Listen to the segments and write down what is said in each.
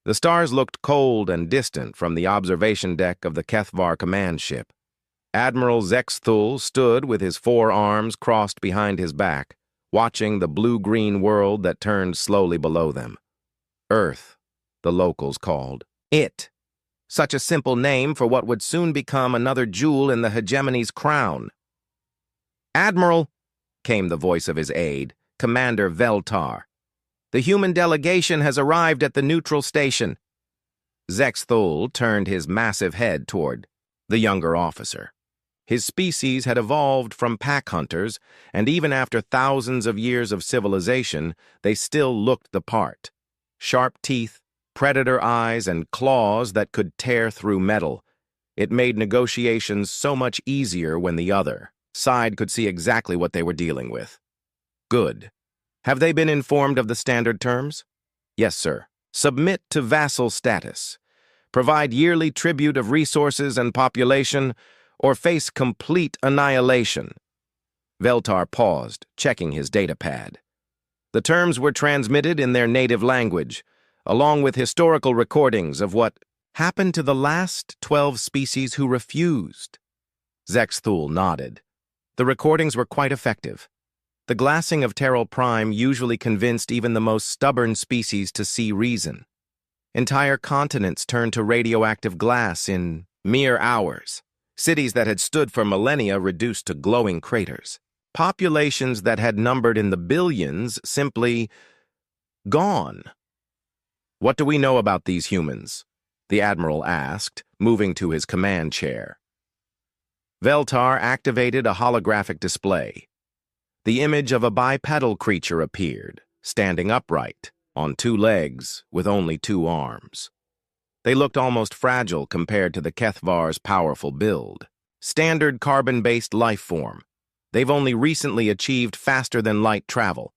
The stars looked cold and distant from the observation deck of the Kethvar command ship. Admiral Zexthul stood with his forearms crossed behind his back, watching the blue-green world that turned slowly below them. Earth, the locals called it. Such a simple name for what would soon become another jewel in the hegemony's crown. "Admiral," came the voice of his aide, Commander Veltar. "The human delegation has arrived at the neutral station." Zexthul turned his massive head toward the younger officer. His species had evolved from pack hunters, and even after thousands of years of civilization, they still looked the part. Sharp teeth, predator eyes, and claws that could tear through metal. It made negotiations so much easier when the other side could see exactly what they were dealing with. "Good. Have they been informed of the standard terms?" "Yes, sir. Submit to vassal status. Provide yearly tribute of resources and population, or face complete annihilation." Veltar paused, checking his datapad. The terms were transmitted in their native language, along with historical recordings of what happened to the last 12 species who refused. Zexthul nodded. The recordings were quite effective. The glassing of Terral Prime usually convinced even the most stubborn species to see reason. Entire continents turned to radioactive glass in mere hours. Cities that had stood for millennia reduced to glowing craters. Populations that had numbered in the billions simply gone. "What do we know about these humans?" the Admiral asked, moving to his command chair. Veltar activated a holographic display. The image of a bipedal creature appeared, standing upright, on 2 legs, with only 2 arms. They looked almost fragile compared to the Kethvar's powerful build. Standard carbon-based life form. They've only recently achieved faster-than-light travel.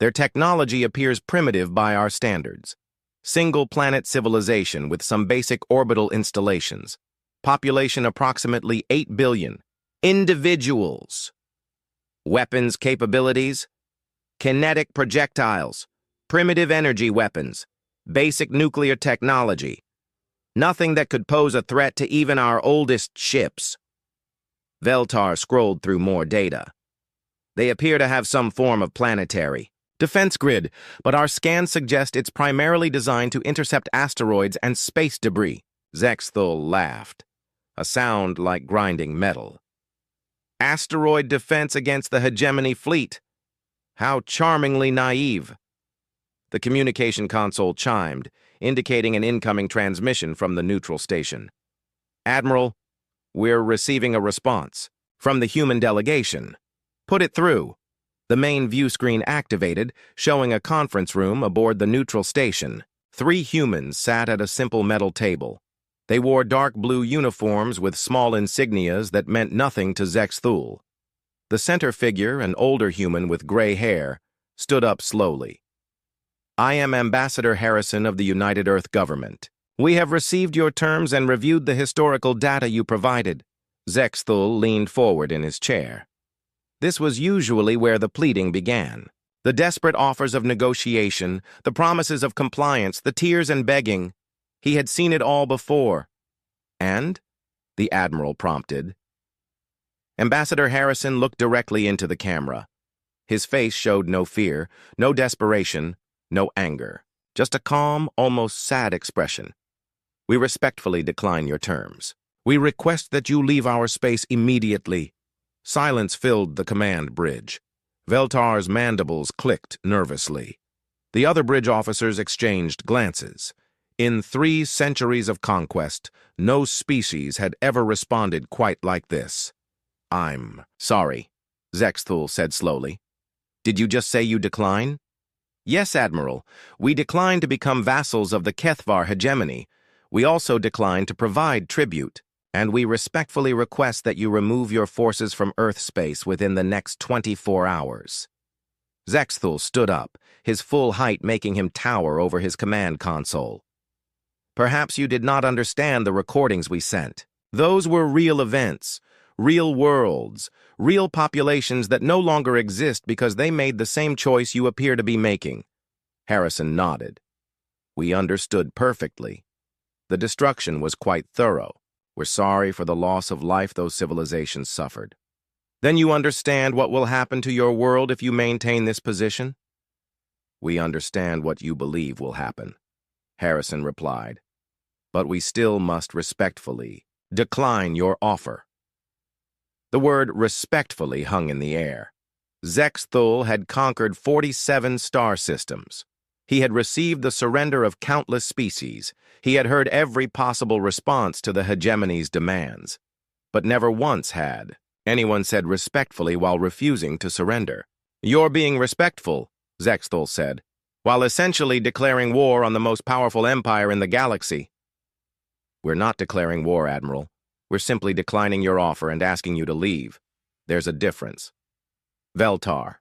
Their technology appears primitive by our standards. Single-planet civilization with some basic orbital installations. Population approximately 8 billion. Individuals. Weapons capabilities. Kinetic projectiles. Primitive energy weapons. Basic nuclear technology. Nothing that could pose a threat to even our oldest ships. Veltar scrolled through more data. They appear to have some form of planetary defense grid, but our scans suggest it's primarily designed to intercept asteroids and space debris. Zexthul laughed, a sound like grinding metal. "Asteroid defense against the hegemony fleet. How charmingly naive." The communication console chimed, indicating an incoming transmission from the neutral station. "Admiral, we're receiving a response from the human delegation. Put it through." The main view screen activated, showing a conference room aboard the neutral station. 3 humans sat at a simple metal table. They wore dark blue uniforms with small insignias that meant nothing to Zexthul. The center figure, an older human with gray hair, stood up slowly. "I am Ambassador Harrison of the United Earth Government. We have received your terms and reviewed the historical data you provided." Zexthul leaned forward in his chair. This was usually where the pleading began. The desperate offers of negotiation, the promises of compliance, the tears and begging. He had seen it all before. "And?" the Admiral prompted. Ambassador Harrison looked directly into the camera. His face showed no fear, no desperation, no anger, just a calm, almost sad expression. "We respectfully decline your terms. We request that you leave our space immediately." Silence filled the command bridge. Veltar's mandibles clicked nervously. The other bridge officers exchanged glances. In 3 centuries of conquest, no species had ever responded quite like this. "I'm sorry," Zexthul said slowly. "Did you just say you decline?" "Yes, Admiral. We decline to become vassals of the Kethvar hegemony. We also decline to provide tribute, and we respectfully request that you remove your forces from Earth space within the next 24 hours. Zexthul stood up, his full height making him tower over his command console. "Perhaps you did not understand the recordings we sent. Those were real events, real worlds, real populations that no longer exist because they made the same choice you appear to be making." Harrison nodded. We understood perfectly. The destruction was quite thorough. We're sorry for the loss of life those civilizations suffered. Then you understand what will happen to your world if you maintain this position? We understand what you believe will happen, Harrison replied. But we still must respectfully decline your offer. The word respectfully hung in the air. Zexthul had conquered 47 star systems. He had received the surrender of countless species. He had heard every possible response to the hegemony's demands. But never once had anyone said respectfully while refusing to surrender. You're being respectful, Zexthul said, while essentially declaring war on the most powerful empire in the galaxy. We're not declaring war, Admiral. We're simply declining your offer and asking you to leave. There's a difference. Veltar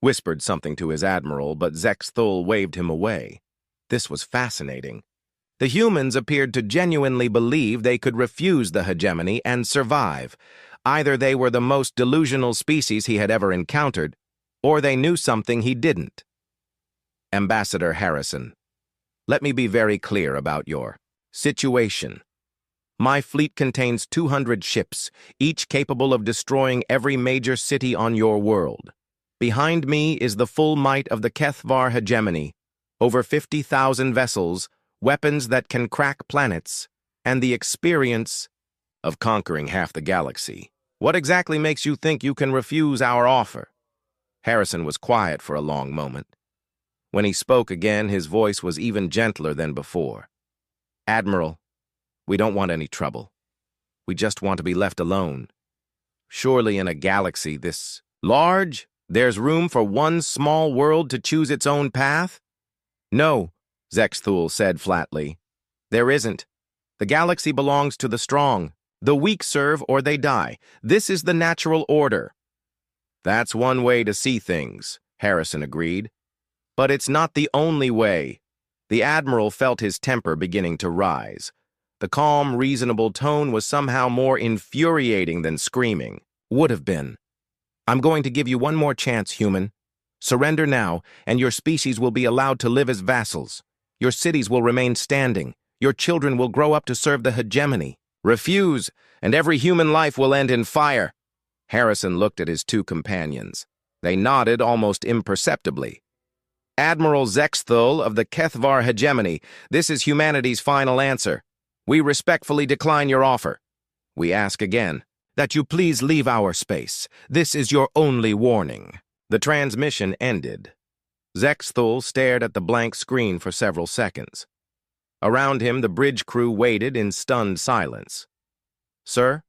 whispered something to his admiral, but Zexthul waved him away. This was fascinating. The humans appeared to genuinely believe they could refuse the hegemony and survive. Either they were the most delusional species he had ever encountered, or they knew something he didn't. Ambassador Harrison, let me be very clear about your situation. My fleet contains 200 ships, each capable of destroying every major city on your world. Behind me is the full might of the Kethvar hegemony, over 50,000 vessels, weapons that can crack planets, and the experience of conquering half the galaxy. What exactly makes you think you can refuse our offer? Harrison was quiet for a long moment. When he spoke again, his voice was even gentler than before. Admiral, we don't want any trouble. We just want to be left alone. Surely in a galaxy this large, there's room for one small world to choose its own path? No, Zexthul said flatly. There isn't. The galaxy belongs to the strong. The weak serve or they die. This is the natural order. That's one way to see things, Harrison agreed. But it's not the only way. The Admiral felt his temper beginning to rise. The calm, reasonable tone was somehow more infuriating than screaming. Would have been. I'm going to give you one more chance, human. Surrender now, and your species will be allowed to live as vassals. Your cities will remain standing. Your children will grow up to serve the hegemony. Refuse, and every human life will end in fire. Harrison looked at his two companions. They nodded almost imperceptibly. Admiral Zexthul of the Kethvar hegemony, this is humanity's final answer. We respectfully decline your offer. We ask again that you please leave our space. This is your only warning. The transmission ended. Zexthul stared at the blank screen for several seconds. Around him, the bridge crew waited in stunned silence. Sir?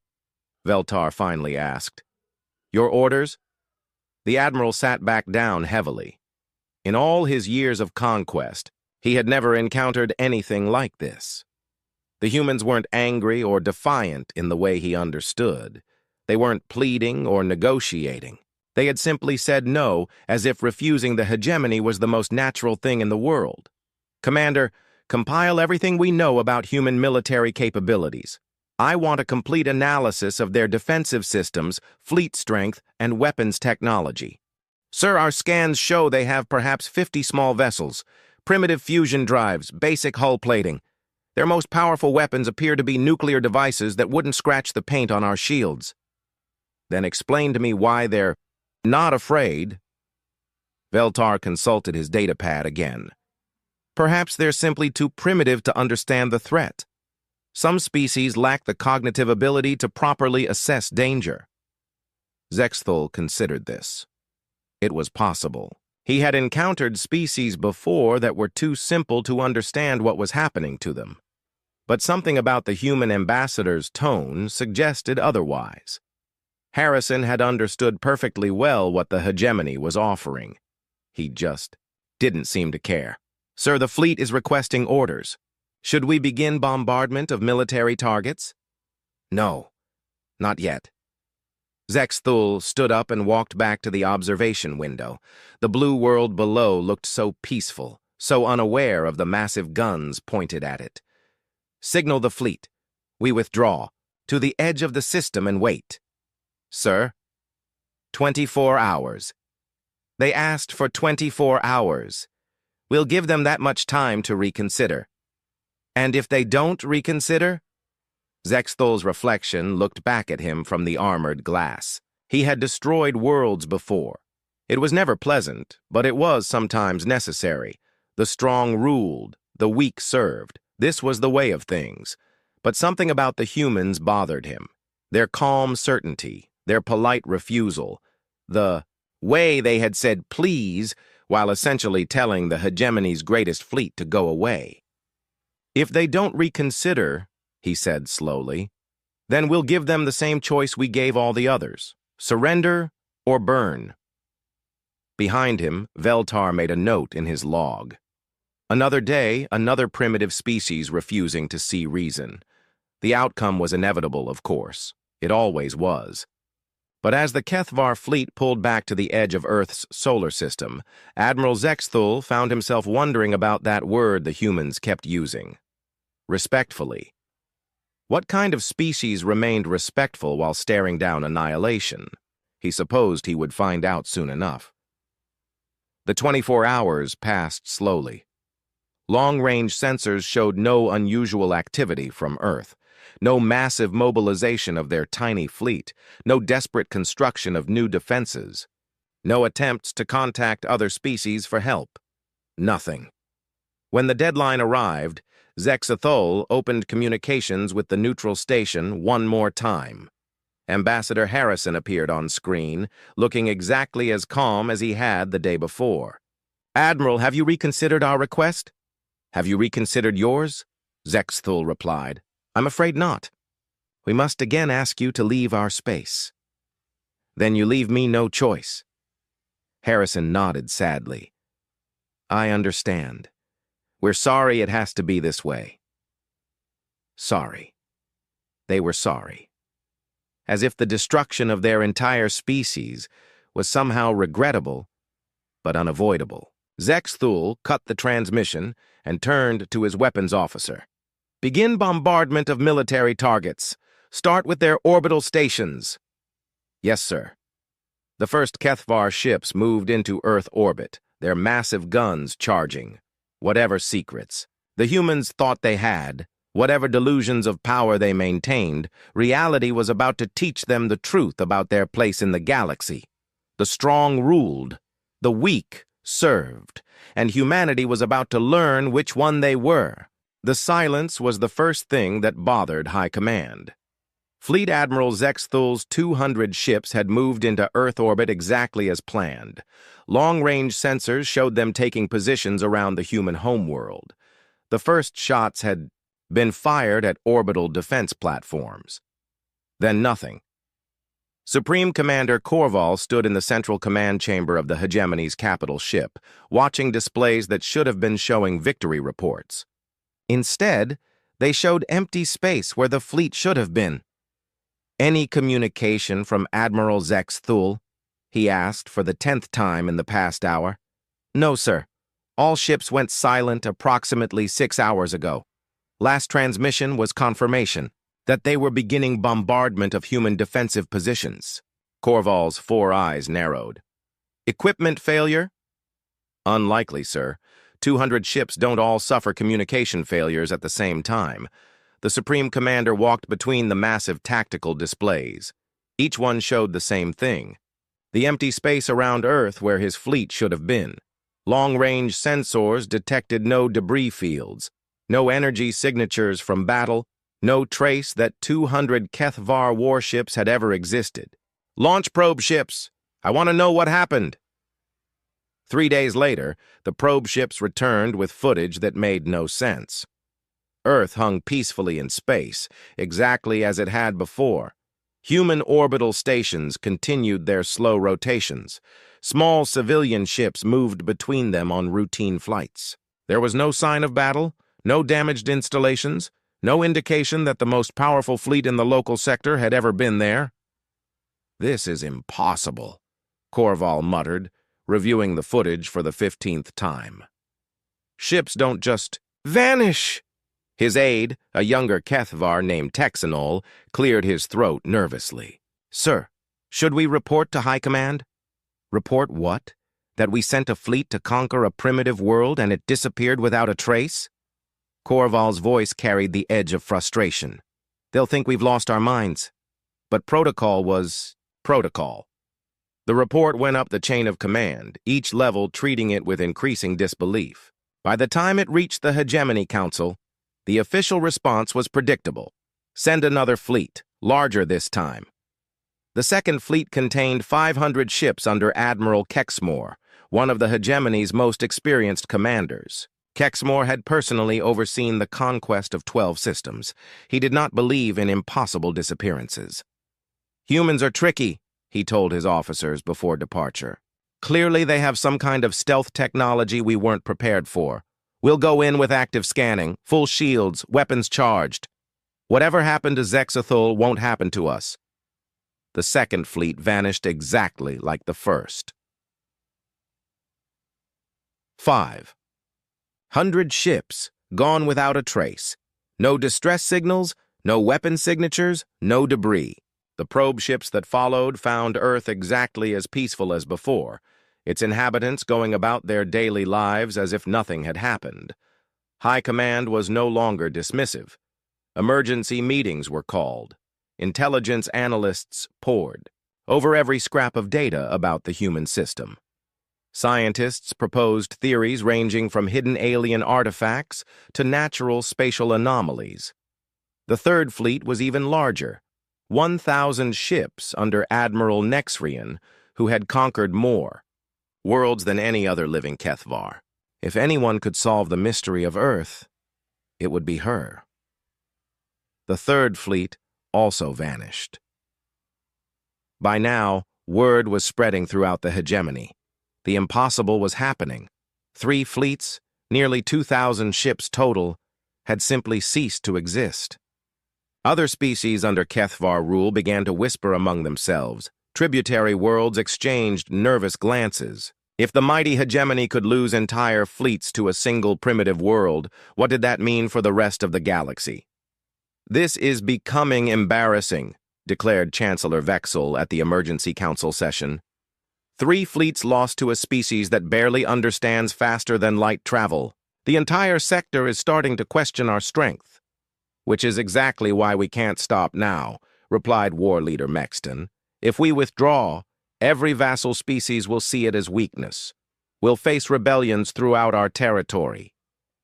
Veltar finally asked. Your orders? The Admiral sat back down heavily. In all his years of conquest, he had never encountered anything like this. The humans weren't angry or defiant in the way he understood. They weren't pleading or negotiating. They had simply said no, as if refusing the hegemony was the most natural thing in the world. Commander, compile everything we know about human military capabilities. I want a complete analysis of their defensive systems, fleet strength, and weapons technology. Sir, our scans show they have perhaps 50 small vessels, primitive fusion drives, basic hull plating. Their most powerful weapons appear to be nuclear devices that wouldn't scratch the paint on our shields. Then explain to me why they're not afraid. Veltar consulted his datapad again. Perhaps they're simply too primitive to understand the threat. Some species lack the cognitive ability to properly assess danger. Zexthul considered this. It was possible. He had encountered species before that were too simple to understand what was happening to them. But something about the human ambassador's tone suggested otherwise. Harrison had understood perfectly well what the hegemony was offering. He just didn't seem to care. Sir, the fleet is requesting orders. Should we begin bombardment of military targets? No, not yet. Zexthul stood up and walked back to the observation window. The blue world below looked so peaceful, so unaware of the massive guns pointed at it. Signal the fleet. We withdraw to the edge of the system and wait. Sir? 24 hours. They asked for 24 hours. We'll give them that much time to reconsider. And if they don't reconsider? Zextul's reflection looked back at him from the armored glass. He had destroyed worlds before. It was never pleasant, but it was sometimes necessary. The strong ruled, the weak served. This was the way of things. But something about the humans bothered him. Their calm certainty, their polite refusal, the way they had said please while essentially telling the hegemony's greatest fleet to go away. If they don't reconsider, he said slowly, then we'll give them the same choice we gave all the others. Surrender or burn. Behind him, Veltar made a note in his log. Another day, another primitive species refusing to see reason. The outcome was inevitable, of course. It always was. But as the Kethvar fleet pulled back to the edge of Earth's solar system, Admiral Zextul found himself wondering about that word the humans kept using. Respectfully. What kind of species remained respectful while staring down annihilation? He supposed he would find out soon enough. The 24 hours passed slowly. Long-range sensors showed no unusual activity from Earth, no massive mobilization of their tiny fleet, no desperate construction of new defenses, no attempts to contact other species for help. Nothing. When the deadline arrived, Zextul opened communications with the neutral station one more time. Ambassador Harrison appeared on screen, looking exactly as calm as he had the day before. "Admiral, have you reconsidered our request?" "Have you reconsidered yours?" Zextul replied. "I'm afraid not. We must again ask you to leave our space." "Then you leave me no choice." Harrison nodded sadly. "I understand. We're sorry it has to be this way." Sorry. They were sorry. As if the destruction of their entire species was somehow regrettable, but unavoidable. Zextul cut the transmission and turned to his weapons officer. "Begin bombardment of military targets. Start with their orbital stations." "Yes, sir." The first Kethvar ships moved into Earth orbit, their massive guns charging. Whatever secrets the humans thought they had, whatever delusions of power they maintained, reality was about to teach them the truth about their place in the galaxy. The strong ruled, the weak served, and humanity was about to learn which one they were. The silence was the first thing that bothered High Command. Fleet Admiral Zextul's 200 ships had moved into Earth orbit exactly as planned. Long-range sensors showed them taking positions around the human homeworld. The first shots had been fired at orbital defense platforms. Then nothing. Supreme Commander Korval stood in the central command chamber of the hegemony's capital ship, watching displays that should have been showing victory reports. Instead, they showed empty space where the fleet should have been. "Any communication from Admiral Zextul?" he asked for the 10th time in the past hour. "No, sir. All ships went silent approximately 6 hours ago. Last transmission was confirmation that they were beginning bombardment of human defensive positions." Korval's 4 eyes narrowed. "Equipment failure?" "Unlikely, sir. 200 ships don't all suffer communication failures at the same time." The Supreme Commander walked between the massive tactical displays. Each one showed the same thing. The empty space around Earth where his fleet should have been. Long-range sensors detected no debris fields, no energy signatures from battle, no trace that 200 Kethvar warships had ever existed. "Launch probe ships! I want to know what happened." 3 days later, the probe ships returned with footage that made no sense. Earth hung peacefully in space, exactly as it had before. Human orbital stations continued their slow rotations. Small civilian ships moved between them on routine flights. There was no sign of battle, no damaged installations, no indication that the most powerful fleet in the local sector had ever been there. "This is impossible," Korval muttered, reviewing the footage for the 15th time. "Ships don't just vanish." His aide, a younger Kethvar named Texanol, cleared his throat nervously. "Sir, should we report to High Command?" "Report what?" That we sent a fleet to conquer a primitive world and it disappeared without a trace? Korval's voice carried the edge of frustration. They'll think we've lost our minds. But protocol was protocol. The report went up the chain of command, each level treating it with increasing disbelief. By the time it reached the Hegemony Council, the official response was predictable. Send another fleet, larger this time. The second fleet contained 500 ships under Admiral Kexmore, one of the Hegemony's most experienced commanders. Kexmore had personally overseen the conquest of 12 systems. He did not believe in impossible disappearances. Humans are tricky, he told his officers before departure. Clearly they have some kind of stealth technology we weren't prepared for. We'll go in with active scanning, full shields, weapons charged. Whatever happened to Zexathul won't happen to us. The second fleet vanished exactly like the first. 500 ships, gone without a trace. No distress signals, no weapon signatures, no debris. The probe ships that followed found Earth exactly as peaceful as before, its inhabitants going about their daily lives as if nothing had happened. High Command was no longer dismissive. Emergency meetings were called. Intelligence analysts pored over every scrap of data about the human system. Scientists proposed theories ranging from hidden alien artifacts to natural spatial anomalies. The third fleet was even larger. 1,000 ships under Admiral Nexrian, who had conquered more worlds than any other living Kethvar. If anyone could solve the mystery of Earth, it would be her. The third fleet also vanished. By now, word was spreading throughout the Hegemony. The impossible was happening. 3 fleets, nearly 2,000 ships total, had simply ceased to exist. Other species under Kethvar rule began to whisper among themselves. Tributary worlds exchanged nervous glances. If the mighty Hegemony could lose entire fleets to a single primitive world, what did that mean for the rest of the galaxy? This is becoming embarrassing, declared Chancellor Vexel at the Emergency Council session. 3 fleets lost to a species that barely understands faster than light travel. The entire sector is starting to question our strength. Which is exactly why we can't stop now, replied War Leader Mexton. If we withdraw, every vassal species will see it as weakness. We'll face rebellions throughout our territory.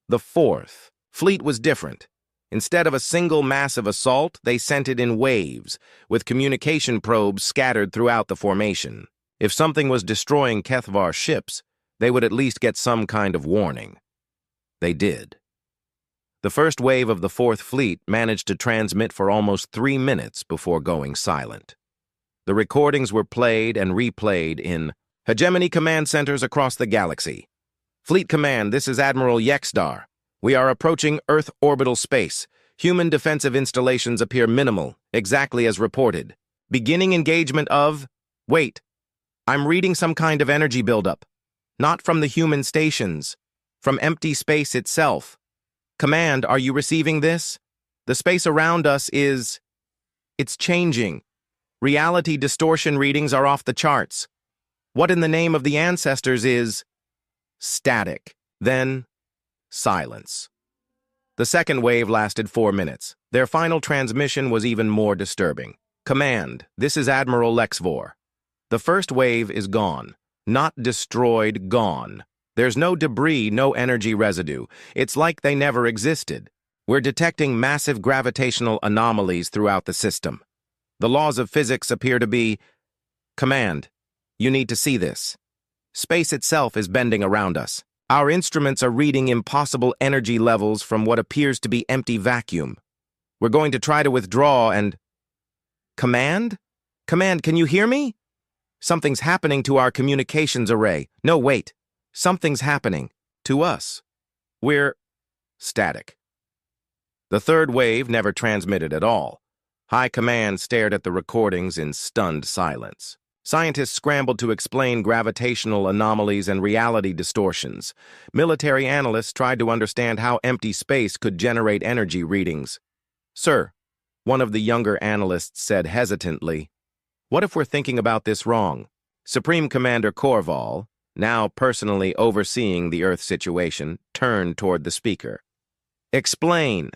The fourth fleet was different. Instead of a single massive assault, they sent it in waves, with communication probes scattered throughout the formation. If something was destroying Kethvar ships, they would at least get some kind of warning. They did. The first wave of the fourth fleet managed to transmit for almost 3 minutes before going silent. The recordings were played and replayed in Hegemony command centers across the galaxy. Fleet Command, this is Admiral Yexdar. We are approaching Earth orbital space. Human defensive installations appear minimal, exactly as reported. Beginning engagement of... Wait, I'm reading some kind of energy buildup. Not from the human stations, from empty space itself. Command, are you receiving this? The space around us is... It's changing. Reality distortion readings are off the charts. What in the name of the ancestors is... Static. Then... silence. The second wave lasted 4 minutes. Their final transmission was even more disturbing. Command, this is Admiral Lexvor. The first wave is gone. Not destroyed, gone. There's no debris, no energy residue. It's like they never existed. We're detecting massive gravitational anomalies throughout the system. The laws of physics appear to be... Command, you need to see this. Space itself is bending around us. Our instruments are reading impossible energy levels from what appears to be empty vacuum. We're going to try to withdraw and... Command? Command, can you hear me? Something's happening to our communications array. No, wait. Something's happening. To us. We're... static. The third wave never transmitted at all. High Command stared at the recordings in stunned silence. Scientists scrambled to explain gravitational anomalies and reality distortions. Military analysts tried to understand how empty space could generate energy readings. Sir, one of the younger analysts said hesitantly, what if we're thinking about this wrong? Supreme Commander Korval, now personally overseeing the Earth situation, turned toward the speaker. Explain.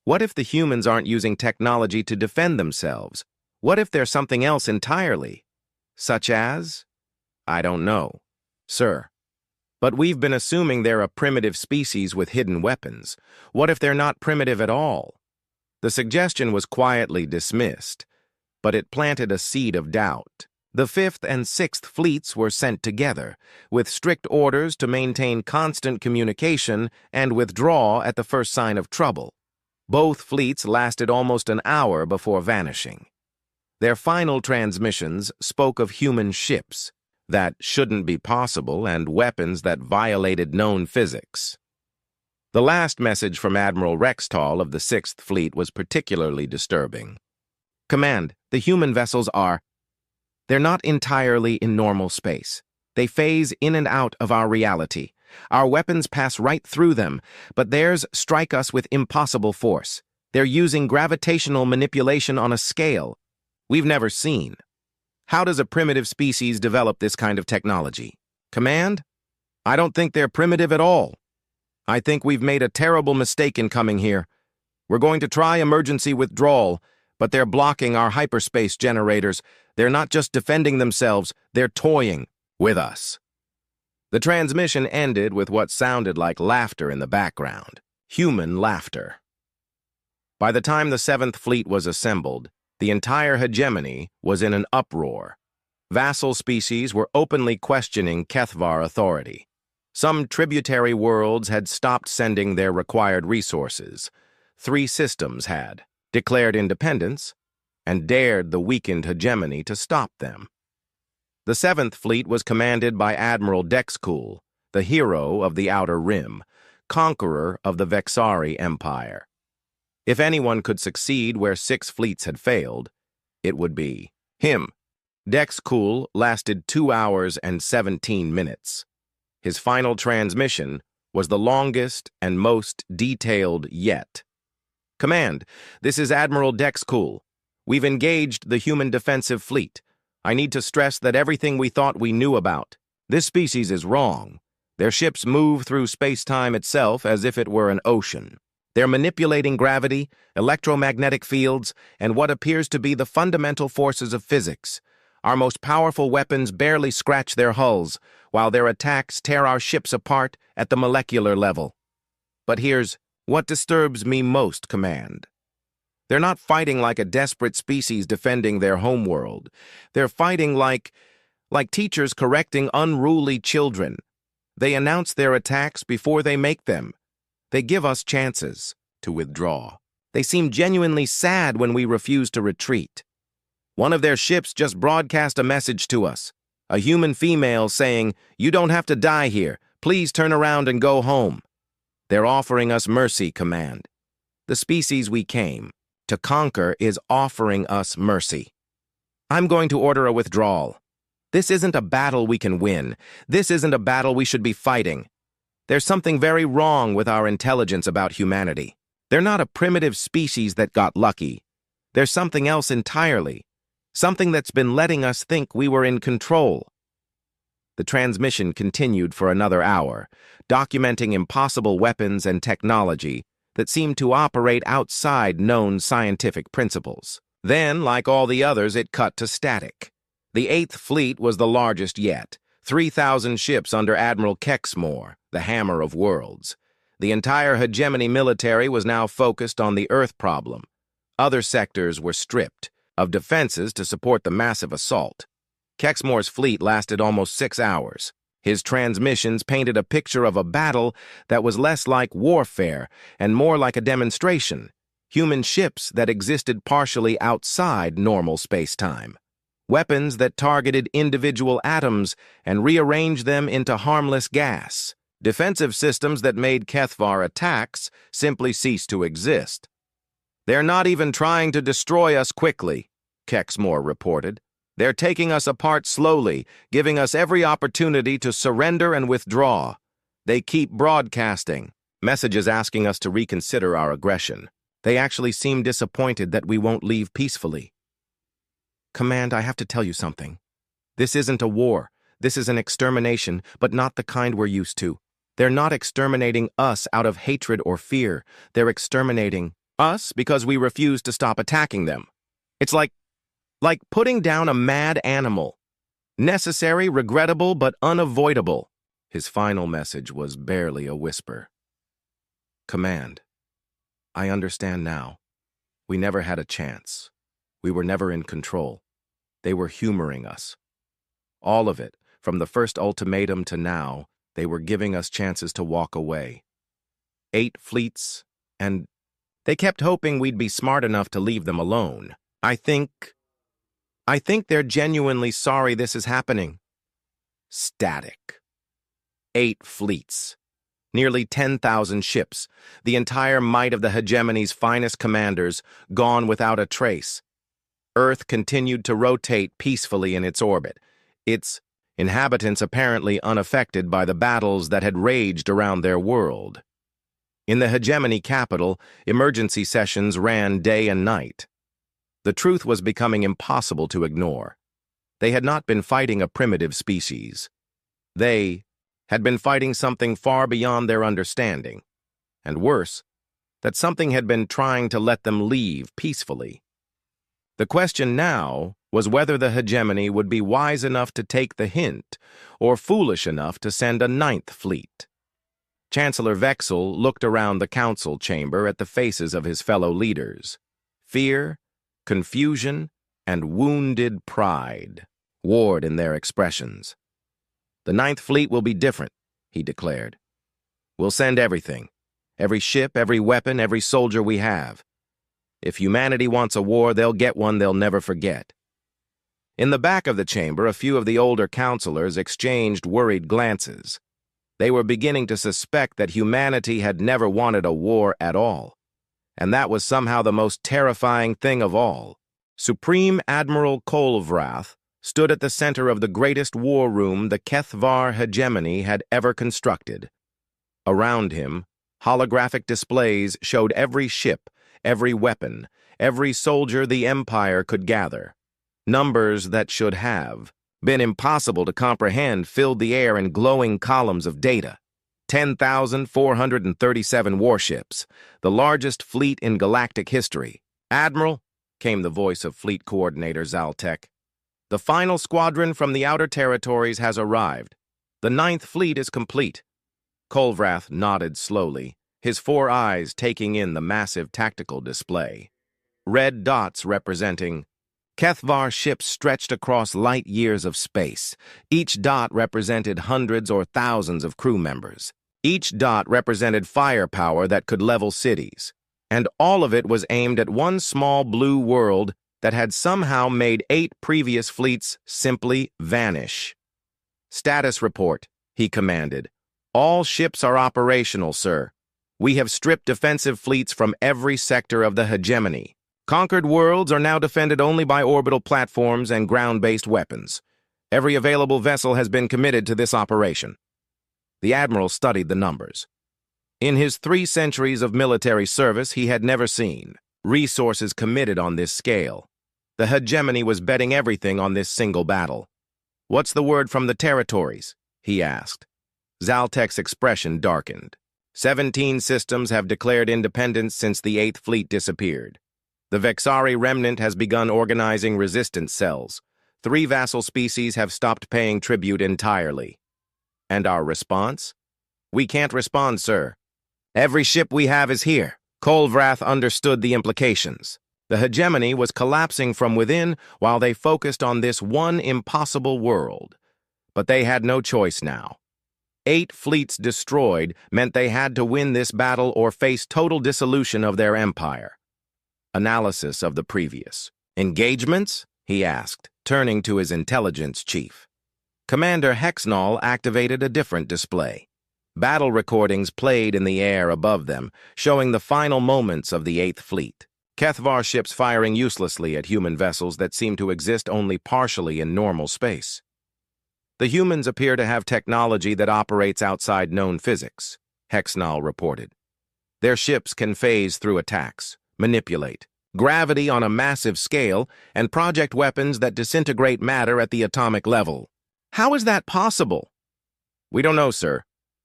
What if the humans aren't using technology to defend themselves? What if they're something else entirely? Such as? I don't know, sir. But we've been assuming they're a primitive species with hidden weapons. What if they're not primitive at all? The suggestion was quietly dismissed, but it planted a seed of doubt. The 5th and 6th fleets were sent together, with strict orders to maintain constant communication and withdraw at the first sign of trouble. Both fleets lasted almost an hour before vanishing. Their final transmissions spoke of human ships that shouldn't be possible and weapons that violated known physics. The last message from Admiral Rextall of the 6th Fleet was particularly disturbing. Command, the human vessels they're not entirely in normal space. They phase in and out of our reality. Our weapons pass right through them, but theirs strike us with impossible force. They're using gravitational manipulation on a scale we've never seen. How does a primitive species develop this kind of technology? Command? I don't think they're primitive at all. I think we've made a terrible mistake in coming here. We're going to try emergency withdrawal, but they're blocking our hyperspace generators. They're not just defending themselves, they're toying with us. The transmission ended with what sounded like laughter in the background. Human laughter. By the time the 7th Fleet was assembled, the entire hegemony was in an uproar. Vassal species were openly questioning Kethvar authority. Some tributary worlds had stopped sending their required resources. 3 systems had declared independence and dared the weakened hegemony to stop them. The 7th Fleet was commanded by Admiral Dexcool, the hero of the Outer Rim, conqueror of the Vexari Empire. If anyone could succeed where 6 fleets had failed, it would be him. Dexcool lasted 2 hours and 17 minutes. His final transmission was the longest and most detailed yet. Command, this is Admiral Dexcool. We've engaged the human defensive fleet. I need to stress that everything we thought we knew about this species is wrong. Their ships move through space-time itself as if it were an ocean. They're manipulating gravity, electromagnetic fields, and what appears to be the fundamental forces of physics. Our most powerful weapons barely scratch their hulls, while their attacks tear our ships apart at the molecular level. But here's what disturbs me most, Command. They're not fighting like a desperate species defending their homeworld. They're fighting like teachers correcting unruly children. They announce their attacks before they make them. They give us chances to withdraw. They seem genuinely sad when we refuse to retreat. One of their ships just broadcast a message to us, a human female saying, "You don't have to die here. Please turn around and go home." They're offering us mercy, Command. The species we came to conquer is offering us mercy. I'm going to order a withdrawal. This isn't a battle we can win. This isn't a battle we should be fighting. There's something very wrong with our intelligence about humanity. They're not a primitive species that got lucky. There's something else entirely. Something that's been letting us think we were in control. The transmission continued for another hour, documenting impossible weapons and technology that seemed to operate outside known scientific principles. Then, like all the others, it cut to static. The 8th Fleet was the largest yet, 3,000 ships under Admiral Kexmore, the Hammer of Worlds. The entire hegemony military was now focused on the Earth problem. Other sectors were stripped of defenses to support the massive assault. Kexmore's fleet lasted almost 6 hours. His transmissions painted a picture of a battle that was less like warfare and more like a demonstration. Human ships that existed partially outside normal space-time. Weapons that targeted individual atoms and rearranged them into harmless gas. Defensive systems that made Kethvar attacks simply cease to exist. "They're not even trying to destroy us quickly," Kexmore reported. "They're taking us apart slowly, giving us every opportunity to surrender and withdraw. They keep broadcasting messages asking us to reconsider our aggression. They actually seem disappointed that we won't leave peacefully." "Command, I have to tell you something. This isn't a war. This is an extermination, but not the kind we're used to. They're not exterminating us out of hatred or fear. They're exterminating us because we refuse to stop attacking them. It's like putting down a mad animal. Necessary, regrettable, but unavoidable. His final message was barely a whisper. Command. I understand now. We never had a chance. We were never in control. They were humoring us. All of it, from the first ultimatum to now, they were giving us chances to walk away. 8 fleets, and they kept hoping we'd be smart enough to leave them alone. I think they're genuinely sorry this is happening. Static. 8 fleets. Nearly 10,000 ships, the entire might of the hegemony's finest commanders, gone without a trace. Earth continued to rotate peacefully in its orbit, its inhabitants apparently unaffected by the battles that had raged around their world. In the hegemony capital, emergency sessions ran day and night. The truth was becoming impossible to ignore. They had not been fighting a primitive species. They had been fighting something far beyond their understanding, and worse, that something had been trying to let them leave peacefully. The question now was whether the hegemony would be wise enough to take the hint, or foolish enough to send a 9th fleet. Chancellor Vexel looked around the council chamber at the faces of his fellow leaders. Fear, confusion, and wounded pride warred in their expressions. The 9th Fleet will be different, he declared. We'll send everything. Every ship, every weapon, every soldier we have. If humanity wants a war, they'll get one they'll never forget. In the back of the chamber, a few of the older counselors exchanged worried glances. They were beginning to suspect that humanity had never wanted a war at all. And that was somehow the most terrifying thing of all. Supreme Admiral Kolvrath stood at the center of the greatest war room the Kethvar hegemony had ever constructed. Around him, holographic displays showed every ship, every weapon, every soldier the Empire could gather. Numbers that should have been impossible to comprehend filled the air in glowing columns of data. 10,437 warships, the largest fleet in galactic history. Admiral, came the voice of Fleet Coordinator Zaltek. The final squadron from the Outer Territories has arrived. The 9th Fleet is complete. Kolvrath nodded slowly, his 4 eyes taking in the massive tactical display. Red dots representing Kethvar ships stretched across light years of space. Each dot represented hundreds or thousands of crew members. Each dot represented firepower that could level cities. And all of it was aimed at one small blue world that had somehow made 8 previous fleets simply vanish. Status report, he commanded. All ships are operational, sir. We have stripped defensive fleets from every sector of the hegemony. Conquered worlds are now defended only by orbital platforms and ground-based weapons. Every available vessel has been committed to this operation. The Admiral studied the numbers. In his 3 centuries of military service, he had never seen resources committed on this scale. The hegemony was betting everything on this single battle. What's the word from the territories? He asked. Zaltek's expression darkened. 17 systems have declared independence since the 8th Fleet disappeared. The Vexari remnant has begun organizing resistance cells. 3 vassal species have stopped paying tribute entirely. And our response? We can't respond, sir. Every ship we have is here. Kolvrath understood the implications. The hegemony was collapsing from within while they focused on this one impossible world. But they had no choice now. 8 fleets destroyed meant they had to win this battle or face total dissolution of their empire. Analysis of the previous. Engagements? He asked, turning to his intelligence chief. Commander Hexnall activated a different display. Battle recordings played in the air above them, showing the final moments of the 8th Fleet. Kethvar ships firing uselessly at human vessels that seem to exist only partially in normal space. The humans appear to have technology that operates outside known physics, Hexnall reported. Their ships can phase through attacks, manipulate gravity on a massive scale, and project weapons that disintegrate matter at the atomic level. How is that possible? We don't know, sir.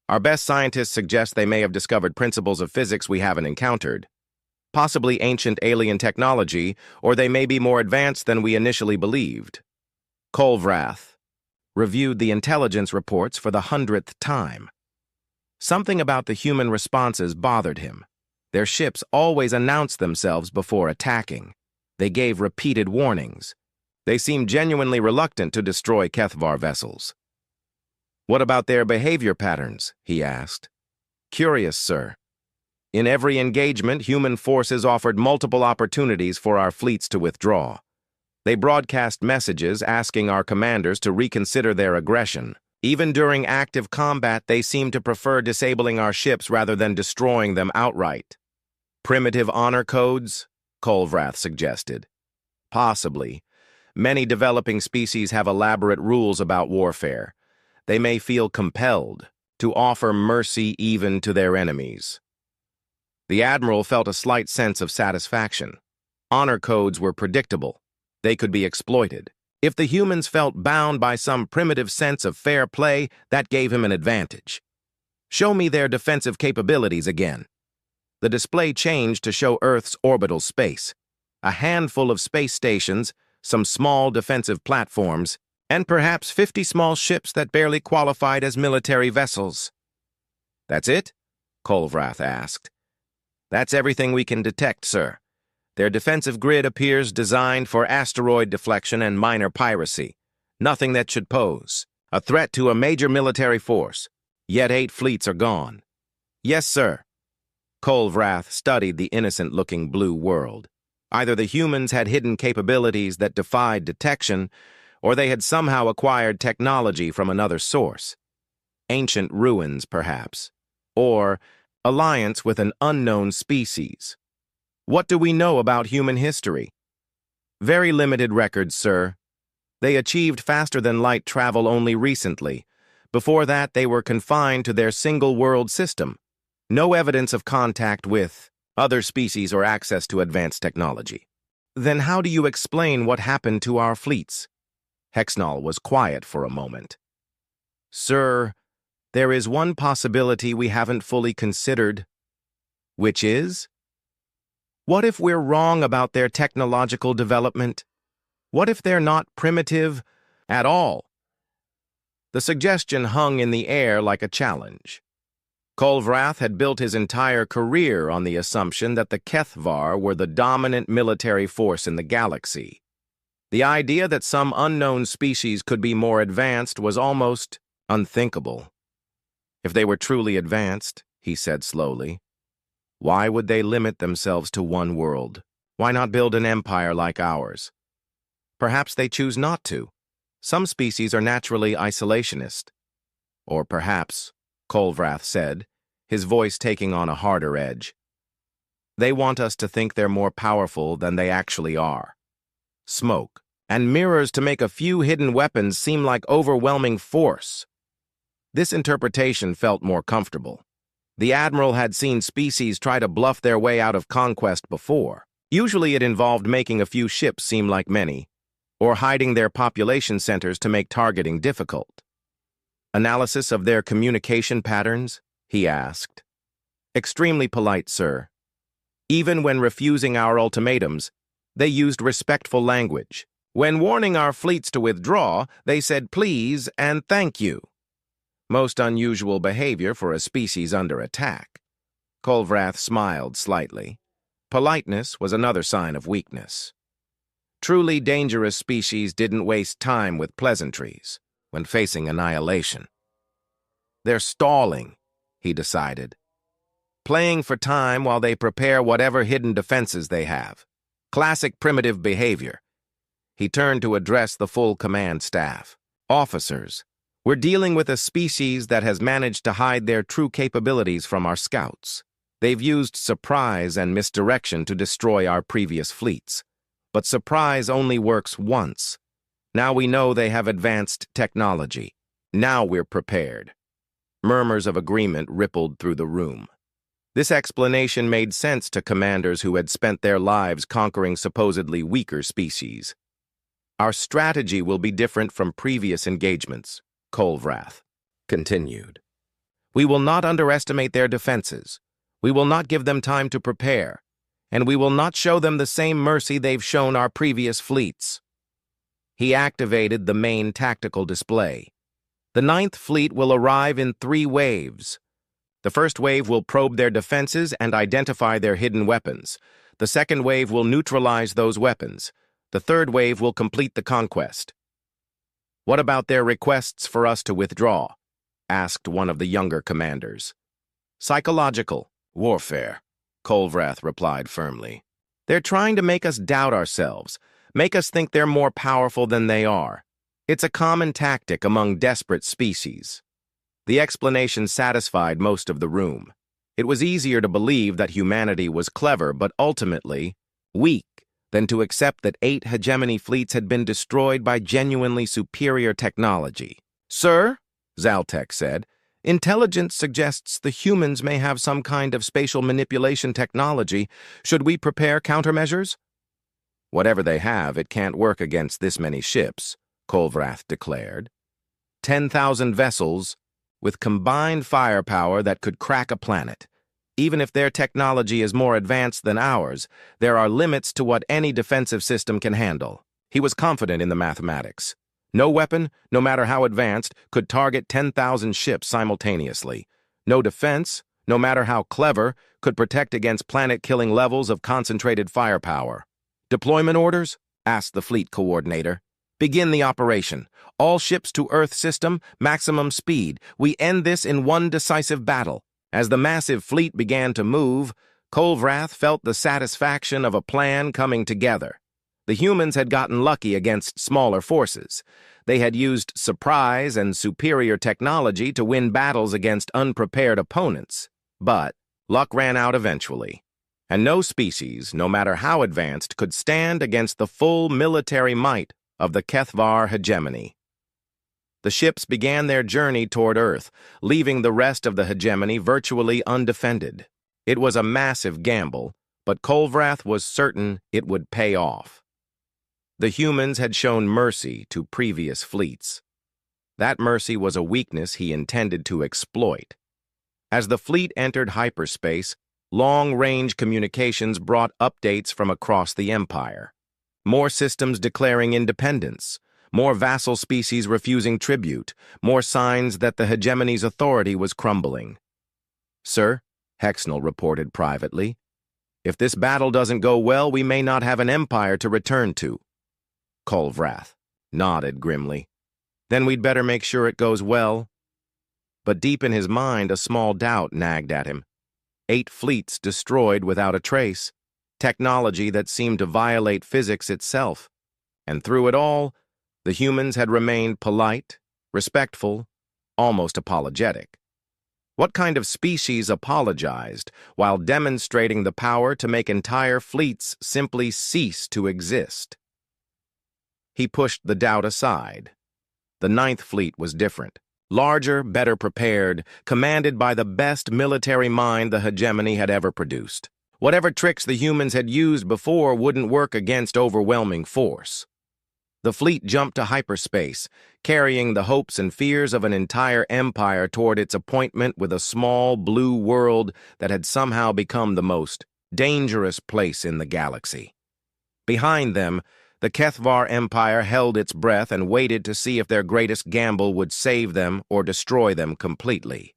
Our best scientists suggest they may have discovered principles of physics we haven't encountered. Possibly ancient alien technology, or they may be more advanced than we initially believed. Kolvrath reviewed the intelligence reports for the 100th time. Something about the human responses bothered him. Their ships always announced themselves before attacking. They gave repeated warnings. They seemed genuinely reluctant to destroy Kethvar vessels. What about their behavior patterns? He asked. Curious, sir. In every engagement, human forces offered multiple opportunities for our fleets to withdraw. They broadcast messages asking our commanders to reconsider their aggression. Even during active combat, they seemed to prefer disabling our ships rather than destroying them outright. Primitive honor codes? Kolvrath suggested. Possibly. Many developing species have elaborate rules about warfare. They may feel compelled to offer mercy even to their enemies. The Admiral felt a slight sense of satisfaction. Honor codes were predictable. They could be exploited. If the humans felt bound by some primitive sense of fair play, that gave him an advantage. Show me their defensive capabilities again. The display changed to show Earth's orbital space. A handful of space stations, some small defensive platforms, and perhaps 50 small ships that barely qualified as military vessels. That's it? Kolvrath asked. That's everything we can detect, sir. Their defensive grid appears designed for asteroid deflection and minor piracy. Nothing that should pose a threat to a major military force. Yet 8 fleets are gone. Yes, sir. Kolvrath studied the innocent-looking blue world. Either the humans had hidden capabilities that defied detection, or they had somehow acquired technology from another source. Ancient ruins, perhaps. Or alliance with an unknown species. What do we know about human history? Very limited records, sir. They achieved faster-than-light travel only recently. Before that, they were confined to their single-world system. No evidence of contact with other species or access to advanced technology. Then how do you explain what happened to our fleets? Hexnall was quiet for a moment. Sir, there is one possibility we haven't fully considered. Which is? What if we're wrong about their technological development? What if they're not primitive at all? The suggestion hung in the air like a challenge. Kolvrath had built his entire career on the assumption that the Kethvar were the dominant military force in the galaxy. The idea that some unknown species could be more advanced was almost unthinkable. If they were truly advanced, he said slowly, why would they limit themselves to one world? Why not build an empire like ours? Perhaps they choose not to. Some species are naturally isolationist. Or perhaps, Kolvrath said, his voice taking on a harder edge, they want us to think they're more powerful than they actually are. Smoke and mirrors to make a few hidden weapons seem like overwhelming force. This interpretation felt more comfortable. The Admiral had seen species try to bluff their way out of conquest before. Usually it involved making a few ships seem like many, or hiding their population centers to make targeting difficult. Analysis of their communication patterns? He asked. Extremely polite, sir. Even when refusing our ultimatums, they used respectful language. When warning our fleets to withdraw, they said please and thank you. Most unusual behavior for a species under attack. Kolvrath smiled slightly. Politeness was another sign of weakness. Truly dangerous species didn't waste time with pleasantries when facing annihilation. They're stalling, he decided. Playing for time while they prepare whatever hidden defenses they have. Classic primitive behavior. He turned to address the full command staff. Officers, we're dealing with a species that has managed to hide their true capabilities from our scouts. They've used surprise and misdirection to destroy our previous fleets. But surprise only works once. Now we know they have advanced technology. Now we're prepared. Murmurs of agreement rippled through the room. This explanation made sense to commanders who had spent their lives conquering supposedly weaker species. Our strategy will be different from previous engagements, Kolvrath continued. We will not underestimate their defenses. We will not give them time to prepare, and we will not show them the same mercy they've shown our previous fleets. He activated the main tactical display. The 9th Fleet will arrive in 3 waves. The first wave will probe their defenses and identify their hidden weapons. The second wave will neutralize those weapons. The third wave will complete the conquest. What about their requests for us to withdraw? Asked one of the younger commanders. Psychological warfare, Kolvrath replied firmly. They're trying to make us doubt ourselves, make us think they're more powerful than they are. It's a common tactic among desperate species. The explanation satisfied most of the room. It was easier to believe that humanity was clever but ultimately weak than to accept that 8 hegemony fleets had been destroyed by genuinely superior technology. Sir, Zaltek said, intelligence suggests the humans may have some kind of spatial manipulation technology. Should we prepare countermeasures? Whatever they have, it can't work against this many ships, Kolvrath declared. 10,000 vessels with combined firepower that could crack a planet. Even if their technology is more advanced than ours, there are limits to what any defensive system can handle. He was confident in the mathematics. No weapon, no matter how advanced, could target 10,000 ships simultaneously. No defense, no matter how clever, could protect against planet-killing levels of concentrated firepower. Deployment orders? Asked the fleet coordinator. Begin the operation. All ships to Earth system, maximum speed. We end this in one decisive battle. As the massive fleet began to move, Kolvrath felt the satisfaction of a plan coming together. The humans had gotten lucky against smaller forces. They had used surprise and superior technology to win battles against unprepared opponents. But luck ran out eventually. And no species, no matter how advanced, could stand against the full military might of the Kethvar hegemony. The ships began their journey toward Earth, leaving the rest of the hegemony virtually undefended. It was a massive gamble, but Kolvrath was certain it would pay off. The humans had shown mercy to previous fleets. That mercy was a weakness he intended to exploit. As the fleet entered hyperspace, long-range communications brought updates from across the Empire. More systems declaring independence, more vassal species refusing tribute, more signs that the hegemony's authority was crumbling. Sir, Hexnal reported privately, if this battle doesn't go well, we may not have an empire to return to. Kolvrath nodded grimly. Then we'd better make sure it goes well. But deep in his mind, a small doubt nagged at him. 8 fleets destroyed without a trace, technology that seemed to violate physics itself. And through it all, the humans had remained polite, respectful, almost apologetic. What kind of species apologized while demonstrating the power to make entire fleets simply cease to exist? He pushed the doubt aside. The 9th Fleet was different. Larger, better prepared, commanded by the best military mind the hegemony had ever produced. Whatever tricks the humans had used before wouldn't work against overwhelming force. The fleet jumped to hyperspace, carrying the hopes and fears of an entire empire toward its appointment with a small blue world that had somehow become the most dangerous place in the galaxy. Behind them, the Kethvar Empire held its breath and waited to see if their greatest gamble would save them or destroy them completely.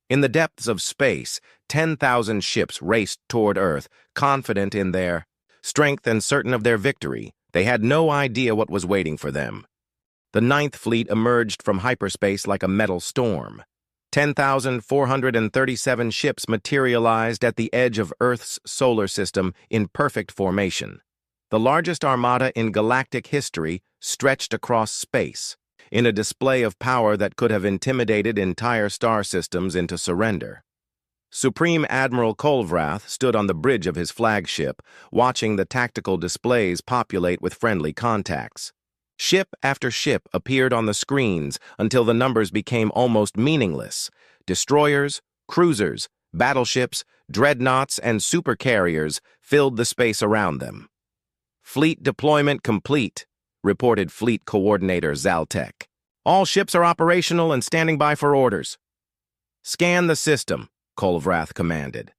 In the depths of space, 10,000 ships raced toward Earth, confident in their strength and certain of their victory. They had no idea what was waiting for them. The 9th Fleet emerged from hyperspace like a metal storm. 10,437 ships materialized at the edge of Earth's solar system in perfect formation. The largest armada in galactic history stretched across space, in a display of power that could have intimidated entire star systems into surrender. Supreme Admiral Kolvrath stood on the bridge of his flagship, watching the tactical displays populate with friendly contacts. Ship after ship appeared on the screens until the numbers became almost meaningless. Destroyers, cruisers, battleships, dreadnoughts, and supercarriers filled the space around them. Fleet deployment complete, reported Fleet Coordinator Zaltek. "All ships are operational and standing by for orders." "Scan the system," Kolvrath commanded.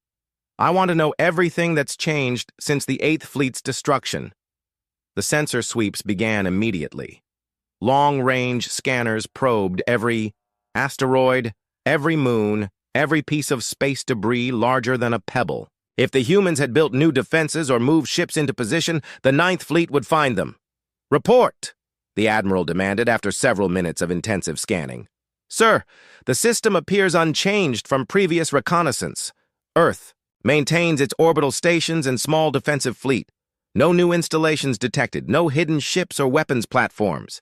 "I want to know everything that's changed since the 8th Fleet's destruction." The sensor sweeps began immediately. Long-range scanners probed every asteroid, every moon, every piece of space debris larger than a pebble. If the humans had built new defenses or moved ships into position, the 9th Fleet would find them. "Report," the Admiral demanded after several minutes of intensive scanning. "Sir, the system appears unchanged from previous reconnaissance. Earth maintains its orbital stations and small defensive fleet. No new installations detected, no hidden ships or weapons platforms."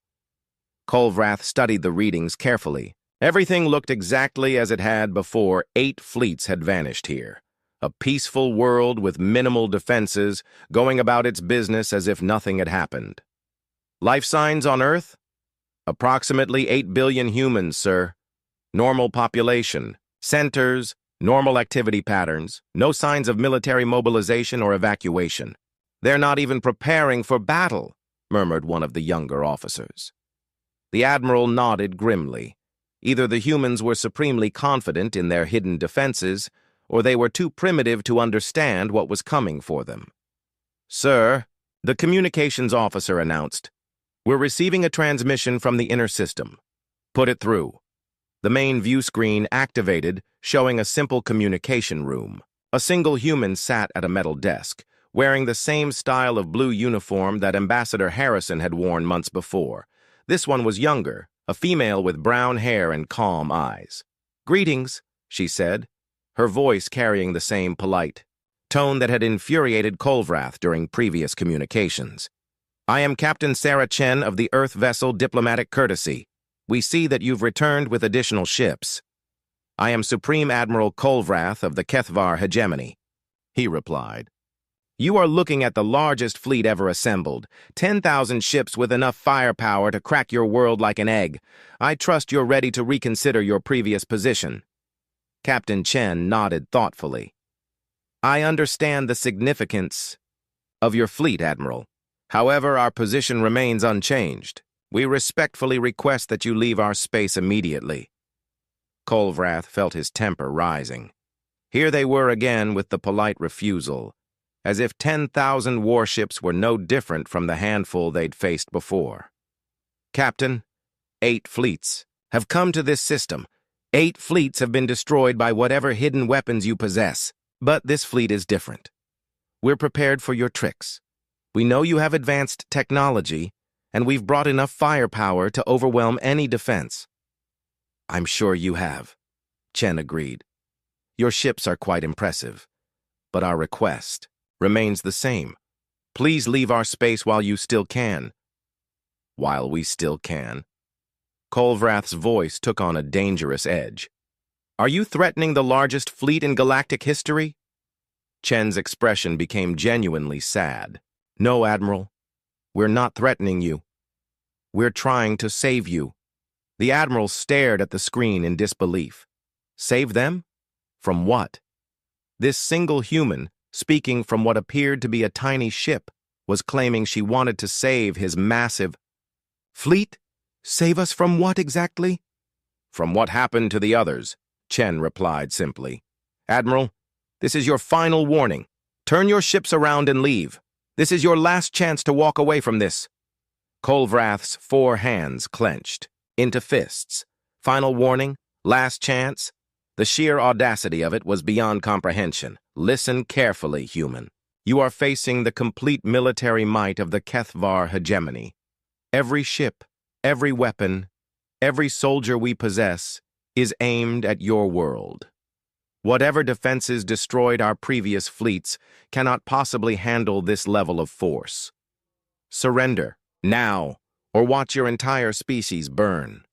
Kolvrath studied the readings carefully. Everything looked exactly as it had before 8 fleets had vanished here. A peaceful world with minimal defenses, going about its business as if nothing had happened. "Life signs on Earth?" "Approximately 8 billion humans, sir. Normal population. Centers, normal activity patterns. No signs of military mobilization or evacuation." "They're not even preparing for battle," murmured one of the younger officers. The Admiral nodded grimly. Either the humans were supremely confident in their hidden defenses, or they were too primitive to understand what was coming for them. "Sir," the communications officer announced, "we're receiving a transmission from the inner system. Put it through." The main view screen activated, showing a simple communication room. A single human sat at a metal desk, wearing the same style of blue uniform that Ambassador Harrison had worn months before. This one was younger, a female with brown hair and calm eyes. "Greetings," she said, her voice carrying the same polite tone that had infuriated Kolvrath during previous communications. "I am Captain Sarah Chen of the Earth vessel Diplomatic Courtesy. We see that you've returned with additional ships." "I am Supreme Admiral Kolvrath of the Kethvar Hegemony," he replied. "You are looking at the largest fleet ever assembled, 10,000 ships with enough firepower to crack your world like an egg. I trust you're ready to reconsider your previous position." Captain Chen nodded thoughtfully. "I understand the significance of your fleet, Admiral. However, our position remains unchanged. We respectfully request that you leave our space immediately." Kolvrath felt his temper rising. Here they were again with the polite refusal, as if 10,000 warships were no different from the handful they'd faced before. "Captain, 8 fleets have come to this system. 8 fleets have been destroyed by whatever hidden weapons you possess. But this fleet is different. We're prepared for your tricks. We know you have advanced technology, and we've brought enough firepower to overwhelm any defense." "I'm sure you have," Chen agreed. "Your ships are quite impressive, but our request remains the same. Please leave our space while you still can." "While we still can?" Kolvrath's voice took on a dangerous edge. "Are you threatening the largest fleet in galactic history?" Chen's expression became genuinely sad. "No, Admiral. We're not threatening you. We're trying to save you." The Admiral stared at the screen in disbelief. Save them? From what? This single human, speaking from what appeared to be a tiny ship, was claiming she wanted to save his massive fleet? Save us from what exactly? "From what happened to the others," Chen replied simply. "Admiral, this is your final warning. Turn your ships around and leave. This is your last chance to walk away from this." Kolvrath's 4 hands clenched into fists. Final warning? Last chance? The sheer audacity of it was beyond comprehension. Listen carefully, human. You are facing the complete military might of the Kethvar Hegemony. Every ship, every weapon, every soldier we possess is aimed at your world. Whatever defenses destroyed our previous fleets cannot possibly handle this level of force. Surrender, now, or watch your entire species burn."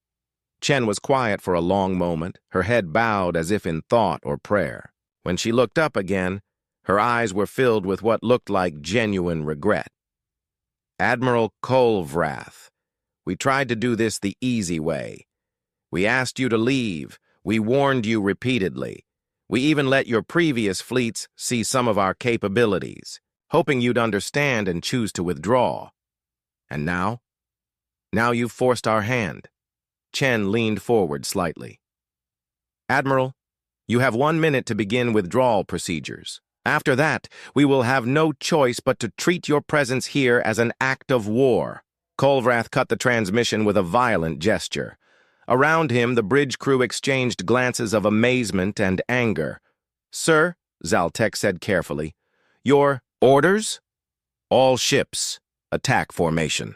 Chen was quiet for a long moment, her head bowed as if in thought or prayer. When she looked up again, her eyes were filled with what looked like genuine regret. "Admiral Kolvrath, we tried to do this the easy way. We asked you to leave. We warned you repeatedly. We even let your previous fleets see some of our capabilities, hoping you'd understand and choose to withdraw. And now, Now you've forced our hand. Chen leaned forward slightly. Admiral, you have 1 minute to begin withdrawal procedures. After that, we will have no choice but to treat your presence here as an act of war. Kolvrath cut the transmission with a violent gesture. Around him, the bridge crew exchanged glances of amazement and anger. Sir, Zaltek said carefully, your orders? All ships, attack formation.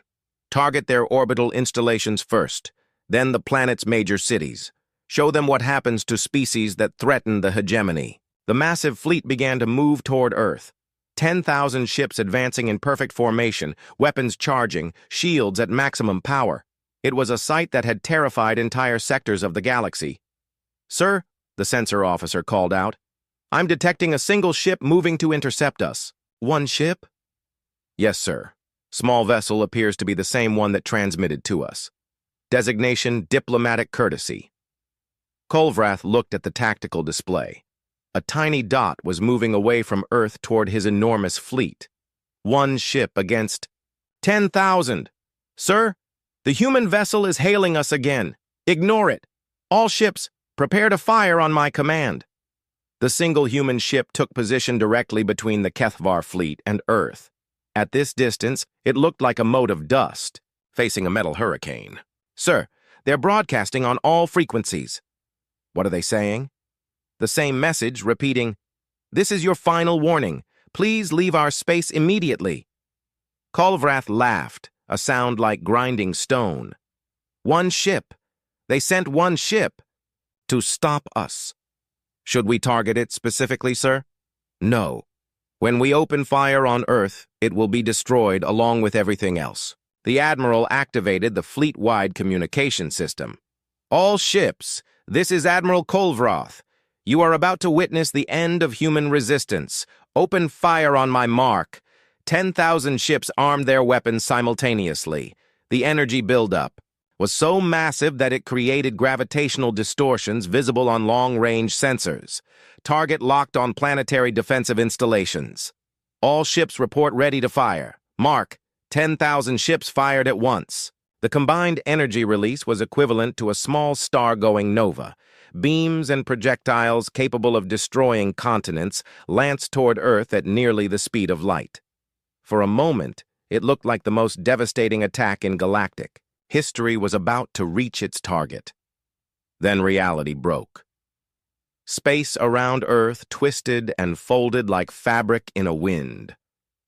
Target their orbital installations first, then the planet's major cities. Show them what happens to species that threaten the hegemony. The massive fleet began to move toward Earth. 10,000 ships advancing in perfect formation, weapons charging, shields at maximum power. It was a sight that had terrified entire sectors of the galaxy. Sir, the sensor officer called out, I'm detecting a single ship moving to intercept us. One ship? Yes, sir. Small vessel appears to be the same one that transmitted to us. Designation Diplomatic Courtesy. Kolvrath looked at the tactical display. A tiny dot was moving away from Earth toward his enormous fleet. One ship against 10,000. Sir, the human vessel is hailing us again. Ignore it. All ships, prepare to fire on my command. The single human ship took position directly between the Kethvar fleet and Earth. At this distance, it looked like a mote of dust, facing a metal hurricane. Sir, they're broadcasting on all frequencies. What are they saying? The same message, repeating, This is your final warning. Please leave our space immediately. Kolvrath laughed, a sound like grinding stone. One ship. They sent one ship. To stop us. Should we target it specifically, sir? No. When we open fire on Earth, it will be destroyed along with everything else. The Admiral activated the fleet-wide communication system. All ships, this is Admiral Kolvrath. You are about to witness the end of human resistance. Open fire on my mark. 10,000 ships armed their weapons simultaneously. The energy buildup was so massive that it created gravitational distortions visible on long-range sensors. Target locked on planetary defensive installations. All ships report ready to fire. Mark, 10,000 ships fired at once. The combined energy release was equivalent to a small star-going nova. Beams and projectiles capable of destroying continents lanced toward Earth at nearly the speed of light. For a moment, it looked like the most devastating attack in galactic. History was about to reach its target. Then reality broke. Space around Earth twisted and folded like fabric in a wind.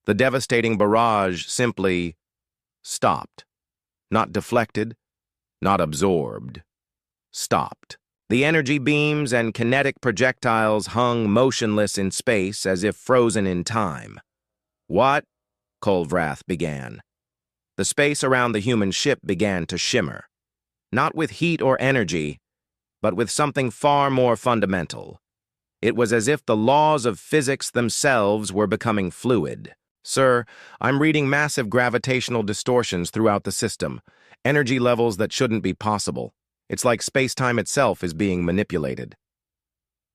The devastating barrage simply stopped. Not deflected, not absorbed. Stopped. The energy beams and kinetic projectiles hung motionless in space as if frozen in time. What? Kolvrath began. The space around the human ship began to shimmer. Not with heat or energy, but with something far more fundamental. It was as if the laws of physics themselves were becoming fluid. Sir, I'm reading massive gravitational distortions throughout the system, energy levels that shouldn't be possible. It's like space-time itself is being manipulated.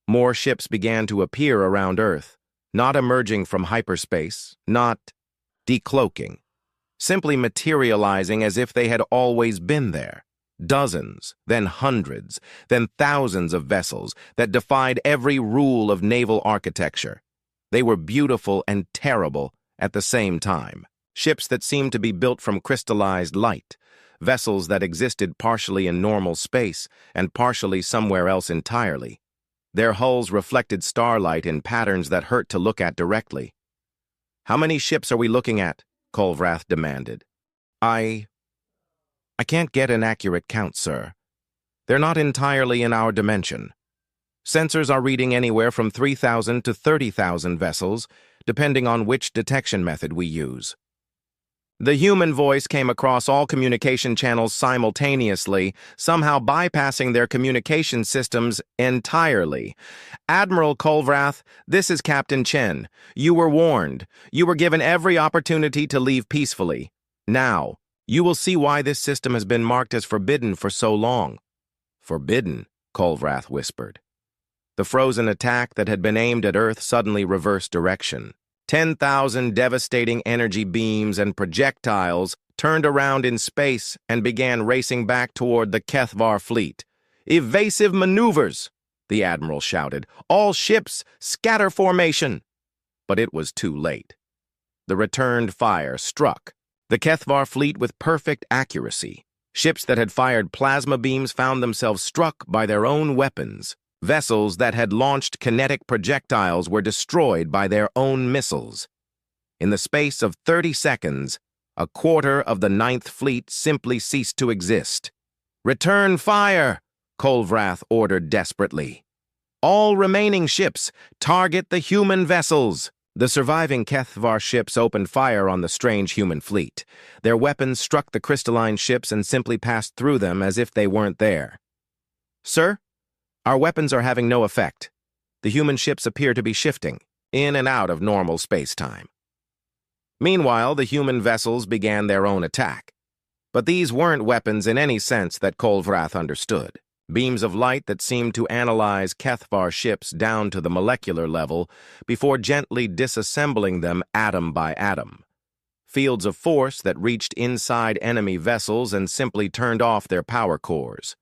More ships began to appear around Earth, not emerging from hyperspace, not decloaking, simply materializing as if they had always been there. Dozens, then hundreds, then thousands of vessels that defied every rule of naval architecture. They were beautiful and terrible at the same time. Ships that seemed to be built from crystallized light, vessels that existed partially in normal space and partially somewhere else entirely. Their hulls reflected starlight in patterns that hurt to look at directly. How many ships are we looking at? Kolvrath demanded. I can't get an accurate count, sir. They're not entirely in our dimension. Sensors are reading anywhere from 3,000 to 30,000 vessels, depending on which detection method we use. The human voice came across all communication channels simultaneously, somehow bypassing their communication systems entirely. Admiral Kolvrath, this is Captain Chen. You were warned. You were given every opportunity to leave peacefully. Now, you will see why this system has been marked as forbidden for so long. Forbidden, Kolvrath whispered. The frozen attack that had been aimed at Earth suddenly reversed direction. 10,000 devastating energy beams and projectiles turned around in space and began racing back toward the Kethvar fleet. "Evasive maneuvers!" the admiral shouted. "All ships, scatter formation!" But it was too late. The returned fire struck the Kethvar fleet with perfect accuracy. Ships that had fired plasma beams found themselves struck by their own weapons. Vessels that had launched kinetic projectiles were destroyed by their own missiles. In the space of 30 seconds, a quarter of the Ninth Fleet simply ceased to exist. "Return fire!" Kolvrath ordered desperately. "All remaining ships, target the human vessels!" The surviving Kethvar ships opened fire on the strange human fleet. Their weapons struck the crystalline ships and simply passed through them as if they weren't there. "Sir, our weapons are having no effect. The human ships appear to be shifting in and out of normal space-time." Meanwhile, the human vessels began their own attack. But these weren't weapons in any sense that Kolvrath understood. Beams of light that seemed to analyze Kethvar ships down to the molecular level before gently disassembling them atom by atom. Fields of force that reached inside enemy vessels and simply turned off their power cores.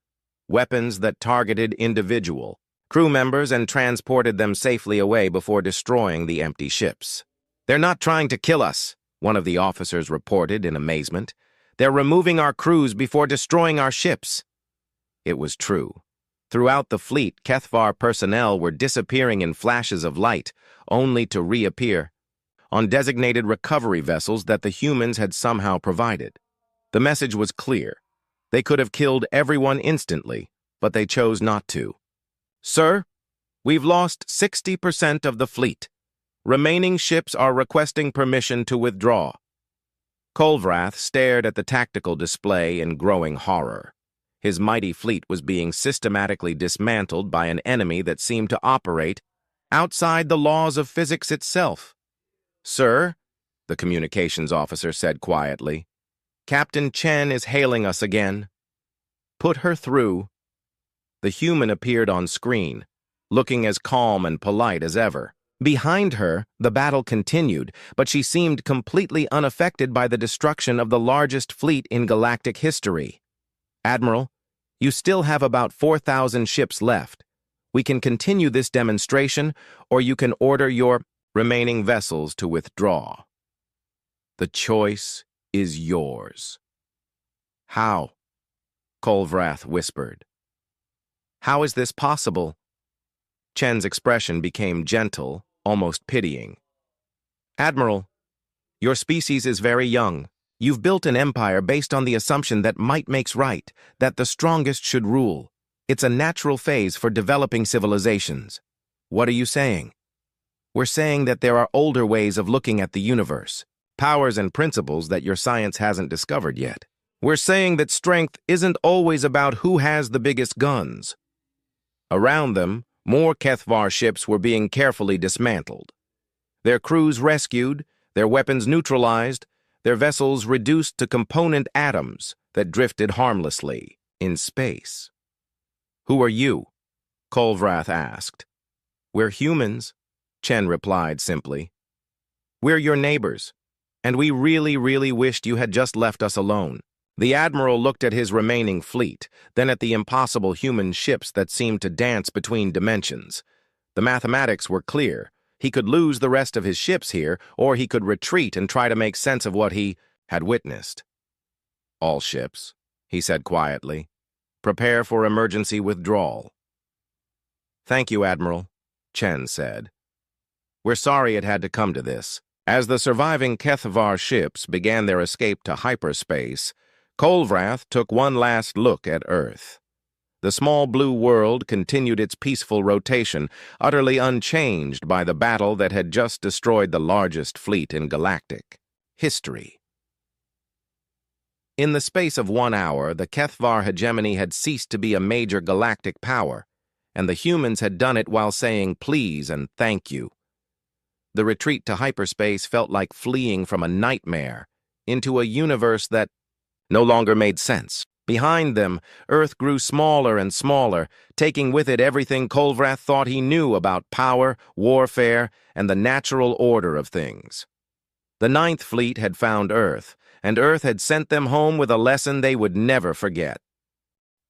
Weapons that targeted individual crew members and transported them safely away before destroying the empty ships. "They're not trying to kill us," one of the officers reported in amazement. "They're removing our crews before destroying our ships." It was true. Throughout the fleet, Kethvar personnel were disappearing in flashes of light, only to reappear on designated recovery vessels that the humans had somehow provided. The message was clear. They could have killed everyone instantly, but they chose not to. "Sir, we've lost 60% of the fleet. Remaining ships are requesting permission to withdraw." Kolvrath stared at the tactical display in growing horror. His mighty fleet was being systematically dismantled by an enemy that seemed to operate outside the laws of physics itself. "Sir," the communications officer said quietly, "Captain Chen is hailing us again." "Put her through." The human appeared on screen, looking as calm and polite as ever. Behind her, the battle continued, but she seemed completely unaffected by the destruction of the largest fleet in galactic history. "Admiral, you still have about 4,000 ships left. We can continue this demonstration, or you can order your remaining vessels to withdraw. The choice is yours." "How?" Kolvrath whispered. "How is this possible?" Chen's expression became gentle, almost pitying. "Admiral, your species is very young. You've built an empire based on the assumption that might makes right, that the strongest should rule. It's a natural phase for developing civilizations. What are you saying?" "We're saying that there are older ways of looking at the universe, powers and principles that your science hasn't discovered yet. We're saying that strength isn't always about who has the biggest guns." Around them, more Kethvar ships were being carefully dismantled. Their crews rescued, their weapons neutralized, their vessels reduced to component atoms that drifted harmlessly in space. "Who are you?" Kolvrath asked. "We're humans," Chen replied simply. "We're your neighbors, and we really wished you had just left us alone." The admiral looked at his remaining fleet, then at the impossible human ships that seemed to dance between dimensions. The mathematics were clear. He could lose the rest of his ships here, or he could retreat and try to make sense of what he had witnessed. "All ships," he said quietly. "Prepare for emergency withdrawal." "Thank you, Admiral," Chen said. "We're sorry it had to come to this." As the surviving Kethvar ships began their escape to hyperspace, Kolvrath took one last look at Earth. The small blue world continued its peaceful rotation, utterly unchanged by the battle that had just destroyed the largest fleet in galactic history. In the space of 1 hour, the Kethvar hegemony had ceased to be a major galactic power, and the humans had done it while saying please and thank you. The retreat to hyperspace felt like fleeing from a nightmare into a universe that no longer made sense. Behind them, Earth grew smaller and smaller, taking with it everything Kolvrath thought he knew about power, warfare, and the natural order of things. The Ninth Fleet had found Earth, and Earth had sent them home with a lesson they would never forget.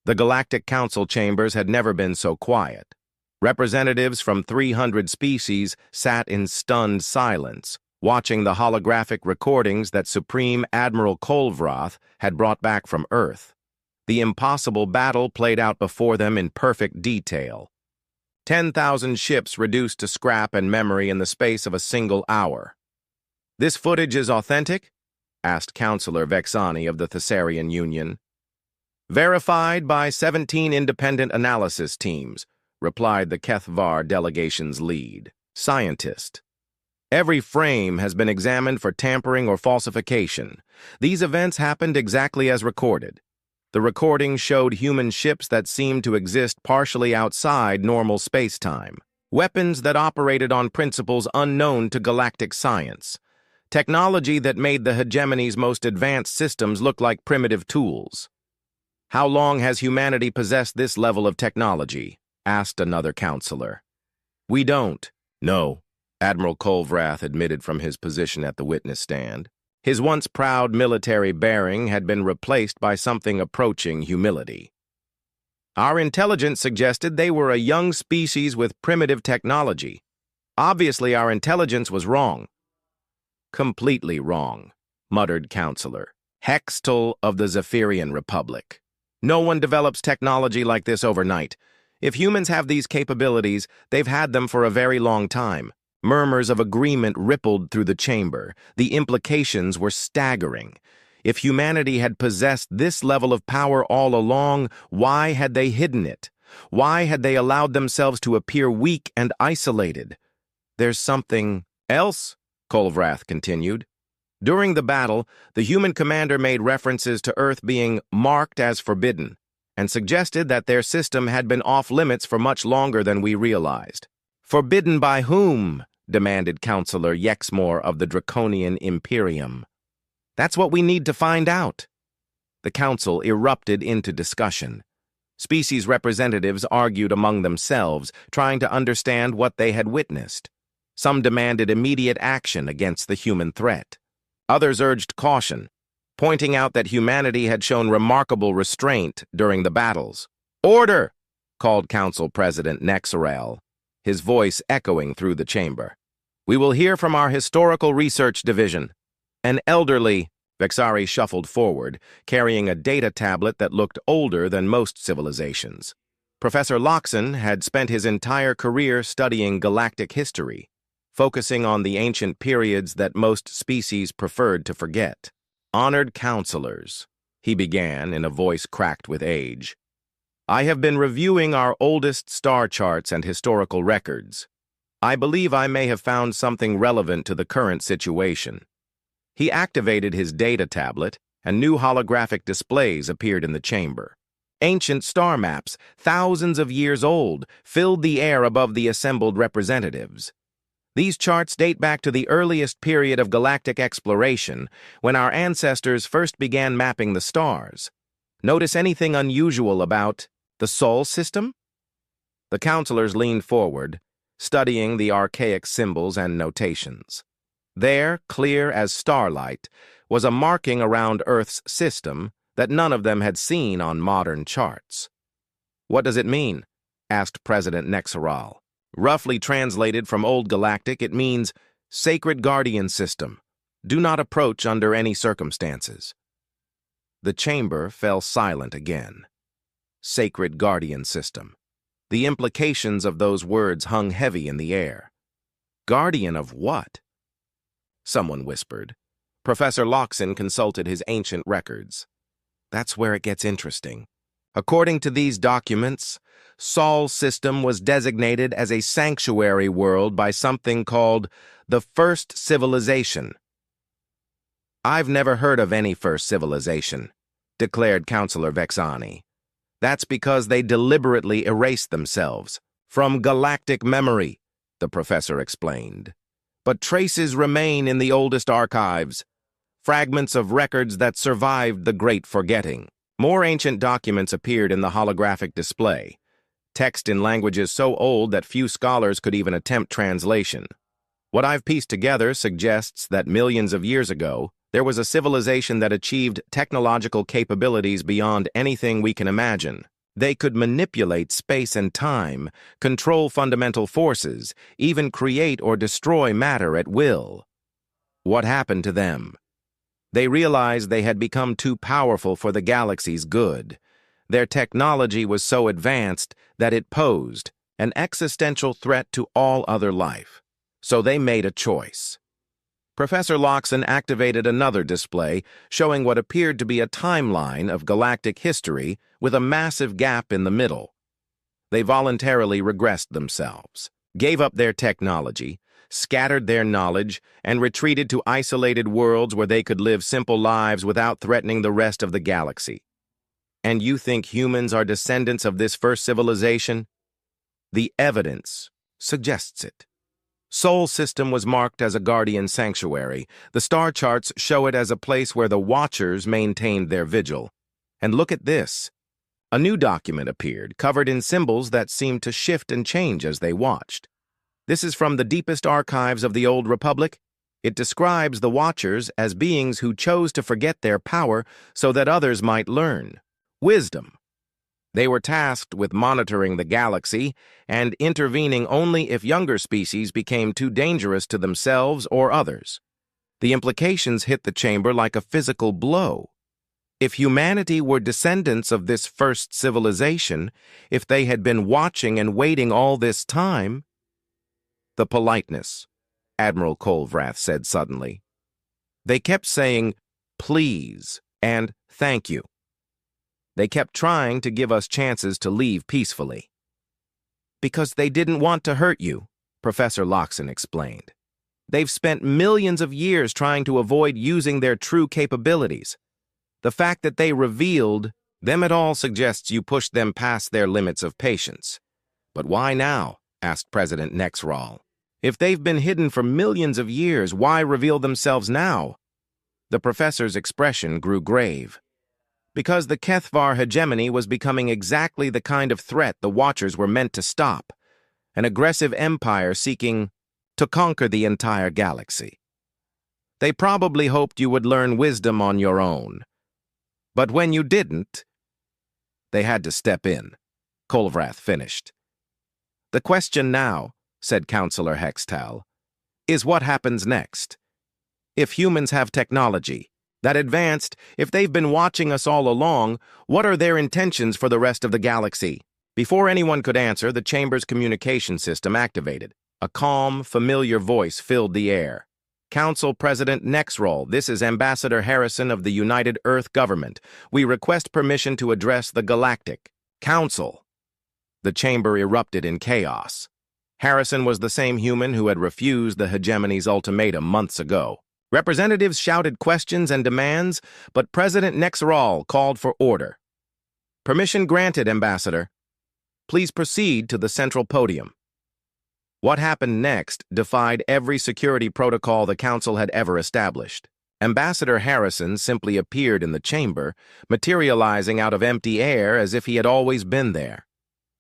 The Galactic Council chambers had never been so quiet. Representatives from 300 species sat in stunned silence, watching the holographic recordings that Supreme Admiral Kolvroth had brought back from Earth. The impossible battle played out before them in perfect detail. 10,000 ships reduced to scrap and memory in the space of a single hour. "This footage is authentic?" asked Councillor Vexani of the Thessarian Union. "Verified by 17 independent analysis teams," replied the Kethvar delegation's lead scientist. "Every frame has been examined for tampering or falsification. These events happened exactly as recorded. The recording showed human ships that seemed to exist partially outside normal space-time, weapons that operated on principles unknown to galactic science, technology that made the hegemony's most advanced systems look like primitive tools." "How long has humanity possessed this level of technology?" asked another counselor. "We don't." "No," Admiral Kolvroth admitted from his position at the witness stand. His once proud military bearing had been replaced by something approaching humility. "Our intelligence suggested they were a young species with primitive technology. Obviously, our intelligence was wrong." "Completely wrong," muttered Counselor Hextall of the Zephyrian Republic. "No one develops technology like this overnight. If humans have these capabilities, they've had them for a very long time." Murmurs of agreement rippled through the chamber. The implications were staggering. If humanity had possessed this level of power all along, why had they hidden it? Why had they allowed themselves to appear weak and isolated? "There's something else," Kolvroth continued. "During the battle, the human commander made references to Earth being marked as forbidden, and suggested that their system had been off-limits for much longer than we realized." "Forbidden by whom?" demanded Councillor Yexmore of the Draconian Imperium. "That's what we need to find out." The council erupted into discussion. Species representatives argued among themselves, trying to understand what they had witnessed. Some demanded immediate action against the human threat. Others urged caution, pointing out that humanity had shown remarkable restraint during the battles. "Order!" called Council President Nexarel, his voice echoing through the chamber. "We will hear from our Historical Research Division." An elderly Vexari shuffled forward, carrying a data tablet that looked older than most civilizations. Professor Loxon had spent his entire career studying galactic history, focusing on the ancient periods that most species preferred to forget. "Honored counselors," he began in a voice cracked with age, "I have been reviewing our oldest star charts and historical records. I believe I may have found something relevant to the current situation." He activated his data tablet, and new holographic displays appeared in the chamber. Ancient star maps, thousands of years old, filled the air above the assembled representatives. These charts date back to the earliest period of galactic exploration, when our ancestors first began mapping the stars. "Notice anything unusual about the Sol system?" The counselors leaned forward, studying the archaic symbols and notations. There, clear as starlight, was a marking around Earth's system that none of them had seen on modern charts. "What does it mean?" asked President Nexaral. "Roughly translated from Old Galactic, it means Sacred Guardian System. Do not approach under any circumstances." The chamber fell silent again. Sacred Guardian System. The implications of those words hung heavy in the air. Guardian of what? Someone whispered. Professor Loxon consulted his ancient records. "That's where it gets interesting. According to these documents, Sol's system was designated as a sanctuary world by something called the First Civilization." "I've never heard of any first civilization," declared Councillor Vexani. "That's because they deliberately erased themselves from galactic memory," the professor explained. "But traces remain in the oldest archives, fragments of records that survived the Great Forgetting." More ancient documents appeared in the holographic display, text in languages so old that few scholars could even attempt translation. "What I've pieced together suggests that millions of years ago, There was a civilization that achieved technological capabilities beyond anything we can imagine. They could manipulate space and time, control fundamental forces, even create or destroy matter at will. What happened to them? They realized they had become too powerful for the galaxy's good. Their technology was so advanced that it posed an existential threat to all other life. So they made a choice. Professor Loxon activated another display showing what appeared to be a timeline of galactic history with a massive gap in the middle. They voluntarily regressed themselves, gave up their technology, scattered their knowledge, and retreated to isolated worlds where they could live simple lives without threatening the rest of the galaxy. And you think humans are descendants of this first civilization? The evidence suggests it. Sol System was marked as a guardian sanctuary. The star charts show it as a place where the Watchers maintained their vigil. And look at this. A new document appeared, covered in symbols that seemed to shift and change as they watched. This is from the deepest archives of the Old Republic. It describes the Watchers as beings who chose to forget their power so that others might learn wisdom. They were tasked with monitoring the galaxy and intervening only if younger species became too dangerous to themselves or others. The implications hit the chamber like a physical blow. If humanity were descendants of this first civilization, if they had been watching and waiting all this time— The politeness, Admiral Colvrath said suddenly. They kept saying, please, and thank you. They kept trying to give us chances to leave peacefully. Because they didn't want to hurt you, Professor Loxon explained. They've spent millions of years trying to avoid using their true capabilities. The fact that they revealed them at all suggests you pushed them past their limits of patience. But why now? Asked President Nexral. If they've been hidden for millions of years, why reveal themselves now? The professor's expression grew grave. Because the Kethvar hegemony was becoming exactly the kind of threat the Watchers were meant to stop, an aggressive empire seeking to conquer the entire galaxy. They probably hoped you would learn wisdom on your own. But when you didn't, they had to step in, Colvrath finished. The question now, said Counselor Hextall, is what happens next? If humans have technology that advanced, if they've been watching us all along, what are their intentions for the rest of the galaxy? Before anyone could answer, the chamber's communication system activated. A calm, familiar voice filled the air. Council President Nexral, this is Ambassador Harrison of the United Earth Government. We request permission to address the Galactic Council. The chamber erupted in chaos. Harrison was the same human who had refused the hegemony's ultimatum months ago. Representatives shouted questions and demands, but President Nexral called for order. Permission granted, Ambassador. Please proceed to the central podium. What happened next defied every security protocol the Council had ever established. Ambassador Harrison simply appeared in the chamber, materializing out of empty air as if he had always been there.